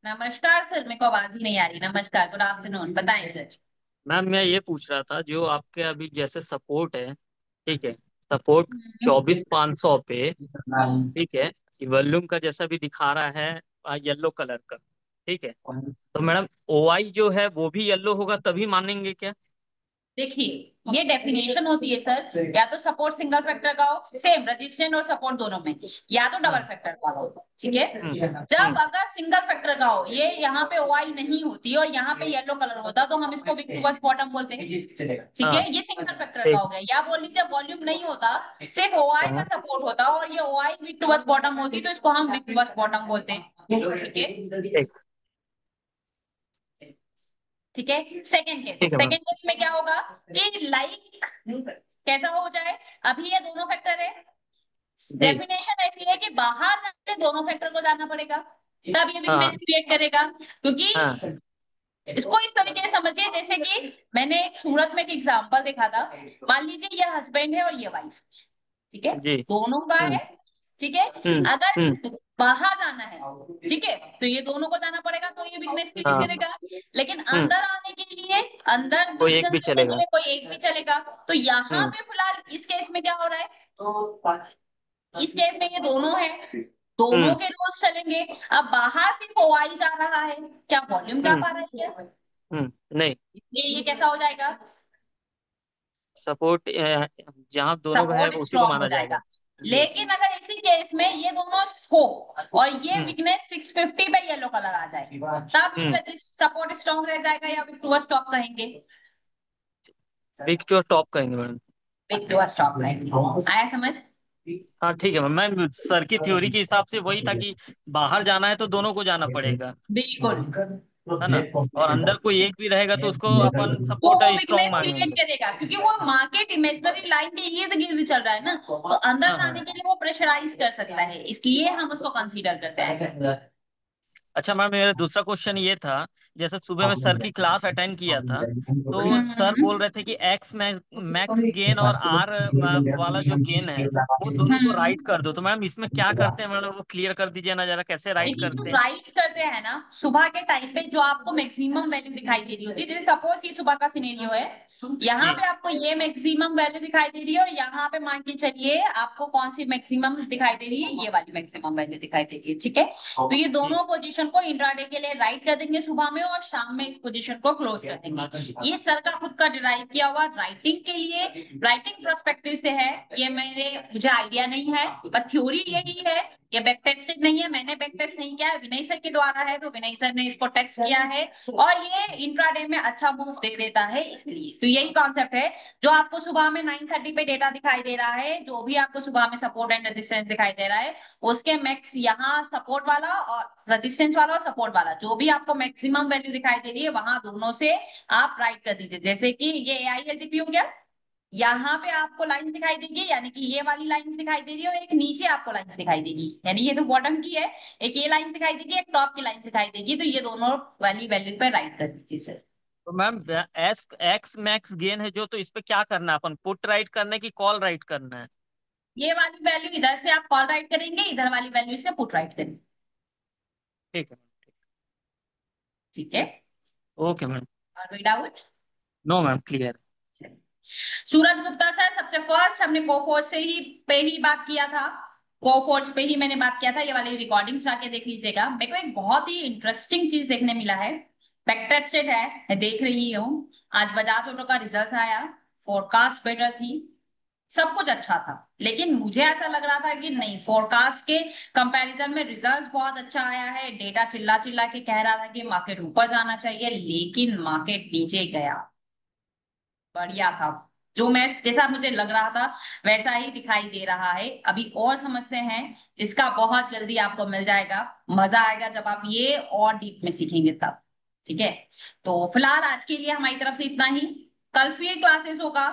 नमस्कार सर, मेरे को आवाज ही नहीं आ रही। नमस्कार, गुड आफ्टरनून, बताएं सर। मैम मैं ये पूछ रहा था, जो आपके अभी जैसे सपोर्ट है, ठीक है, सपोर्ट 24,500 पे, ठीक है, वॉल्यूम का जैसा भी दिखा रहा है येलो कलर का, ठीक है, तो मैडम ओआई जो है वो भी येलो होगा तभी मानेंगे क्या? देखिए ये डेफिनेशन होती है सर, या तो सपोर्ट सिंगल फैक्टर का हो, सेम रेजिस्टेंस और सपोर्ट दोनों में, या तो डबल फैक्टर का हो। ठीक है, जब अगर सिंगल फैक्टर का हो, ये यहाँ पे ओआई नहीं होती और यहाँ पे येलो कलर होता तो हम इसको विक टू बस बॉटम बोलते हैं। ठीक है, ये सिंगल फैक्टर का हो गया। या बोल लीजिए वॉल्यूम नहीं होता, सिर्फ ओआई का सपोर्ट होता और ये ओआई विक टू बस बॉटम होती तो इसको हम विक टू बस बॉटम बोलते हैं। ठीक है, ठीक है। सेकंड केस, ठीक है मैम। सेकंड केस में क्या होगा कि लाइक कैसा हो जाए, अभी ये दोनों फैक्टर है, डेफिनेशन ऐसी है कि बाहर जाके दोनों फैक्टर को जाना पड़ेगा, तब ये वीकनेस हाँ क्रिएट करेगा। क्योंकि हाँ इसको इस तरीके से समझिए जैसे कि मैंने एक सूरत में एक एग्जांपल देखा था। मान लीजिए ये हस्बैंड है और ये वाइफ, ठीक है, जी। दोनों का है। ठीक है, हम्म। अगर बाहर जाना है, ठीक है, तो ये दोनों को जाना पड़ेगा तो ये वीकनेस क्रिएट हाँ। करेगा। लेकिन अंदर आने के लिए, अंदर कोई एक डिसीजन भी लेने के चलेगा। लिए कोई एक भी चलेगा। तो यहाँ हम्म पे फिलहाल इस केस में क्या हो रहा है, इस केस में ये दोनों है, दोनों हम्म के रूल्स चलेंगे। अब बाहर सिर्फ ओआई जा रहा है, क्या वॉल्यूम जा हम्म पा रहा है क्या? नहीं, ये कैसा हो जाएगा? सपोर्ट जहाँ दोनों का है सपोर्ट उसी को स्ट्रॉन्ग हो माना जाएगा। जाएगा। जी। लेकिन अगर इसी केस में ये दोनों हो और ये हम्म वीकनेस 650 पे येलो कलर आ जाए, तब हम्म ये सपोर्ट स्ट्रॉन्ग रह जाएगा या विक्टोरिया स्टॉप कहेंगे? बिग जो टॉप कहेंगे मैडम। विक्टोरिया स्टॉप कहेंगे। आया समझ? हाँ ठीक है मैम, मैं सर की थ्योरी के हिसाब से वही था कि बाहर जाना है तो दोनों को जाना पड़ेगा, बिल्कुल, है ना, और अंदर कोई एक भी रहेगा तो उसको अपन तो सपोर्ट वो स्ट्रॉन्ग वीकनेस क्रिएट मानेंगे। करेगा क्योंकि वो मार्केट इमेजिनरी लाइन के इर्द गिर्द चल रहा है ना, तो अंदर हाँ जाने हाँ। के लिए वो प्रेशराइज कर सकता है, इसलिए हम उसको कंसीडर करते हैं सर। अच्छा मैम, मेरा दूसरा क्वेश्चन ये था, जैसे सुबह में सर की क्लास अटेंड किया था, तो सर बोल रहे थे कि एक्स मैक्स गेन और आर वाला जो गेन है वो दोनों को राइट कर दो, तो मैम इसमें क्या करते हैं मैडम, वो क्लियर कर दीजिए ना जरा, कैसे राइट देखिए जो करते हैं? राइट करते हैं ना, सुबह के टाइम पे जो आपको मैक्सिमम वैल्यू दिखाई दे रही होती है, जैसे सपोज ये सुबह का सिनेरियो है, यहाँ जी। पे आपको ये मैक्सिमम वैल्यू दिखाई दे रही है और यहाँ पे मान के चलिए आपको कौन सी मैक्सिमम दिखाई दे रही है, ये वाली मैक्सिमम वैल्यू दिखाई दे रही है। ठीक है, तो ये दोनों पोजीशन को इंट्राडे के लिए राइट कर देंगे सुबह में और शाम में इस पोजीशन को क्लोज कर देंगे। ये सर का खुद का डिराइव किया हुआ राइटिंग के लिए, राइटिंग पर्सपेक्टिव से है। ये मुझे आइडिया नहीं है, पर थ्योरी यही है। ये बैक टेस्टेड नहीं है, मैंने बैक टेस्ट नहीं किया है, विनय सर के द्वारा है, तो विनय सर ने इसको टेस्ट किया है और ये इंट्राडे में अच्छा मूव दे देता है। इसलिए तो यही कॉन्सेप्ट है, जो आपको सुबह में 9:30 पे डेटा दिखाई दे रहा है, जो भी आपको सुबह में सपोर्ट एंड रेजिस्टेंस दिखाई दे रहा है, उसके मैक्स यहाँ सपोर्ट वाला और रेजिस्टेंस वाला और सपोर्ट वाला जो भी आपको मैक्सिमम वैल्यू दिखाई दे रही है, वहां दोनों से आप राइट कर दीजिए। जैसे कि ये AILTP हो गया, यहाँ पे आपको लाइंस दिखाई देंगी, यानी कि ये वाली लाइंस दिखाई दे रही है और एक नीचे आपको लाइंस दिखाई देगी, यानी ये तो बॉटम की है, एक ये लाइंस दिखाई देगी, एक टॉप की लाइंस दिखाई देगी, तो ये दोनों वाली वैल्यू पे राइट कर दीजिए सर। तो ma'am S x max gain है जो, तो इस पे क्या करना है अपन, पुट राइट करना है कि कॉल राइट करना है? ये वाली वैल्यू इधर से आप कॉल राइट करेंगे, इधर वाली वैल्यू से पुट राइट करेंगे। ठीक है। ठीक है, ओके मैम। और कोई doubt? No ma'am, clear. Suraj Gupta sir, सबसे फर्स्ट हमने कोफोर्स से ही पे ही बात किया था, कोफोर्स पे ही मैंने बात किया था, ये वाली रिकॉर्डिंग जाके देख लीजिएगा। मेरे को एक बहुत ही इंटरेस्टिंग चीज देखने मिला है। बैक टेस्टेड है, मैं देख रही हूँ। आज बजाज ऑटो का रिजल्ट आया, फोरकास्ट बेटर थी, सब कुछ अच्छा था, लेकिन मुझे ऐसा लग रहा था कि नहीं, फोरकास्ट के कंपैरिजन में रिजल्ट्स बहुत अच्छा आया है। डेटा चिल्ला चिल्ला के कह रहा था कि मार्केट ऊपर जाना चाहिए, लेकिन मार्केट नीचे गया। बढ़िया था, जो मैं जैसा मुझे लग रहा था वैसा ही दिखाई दे रहा है। अभी और समझते हैं, इसका बहुत जल्दी आपको मिल जाएगा। मजा आएगा जब आप ये और डीप में सीखेंगे तब। ठीक है, तो फिलहाल आज के लिए हमारी तरफ से इतना ही। कल फिर क्लासेस होगा,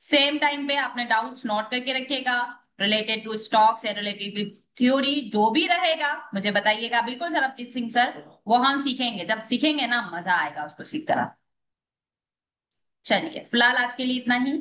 सेम टाइम पे। आपने डाउट्स नोट करके रखिएगा, रिलेटेड टू स्टॉक्स या रिलेटेड टू थ्योरी, जो भी रहेगा मुझे बताइएगा। बिल्कुल सरबजीत सिंह सर, वो हम सीखेंगे, जब सीखेंगे ना मजा आएगा उसको सीख कर। चलिए फिलहाल आज के लिए इतना ही।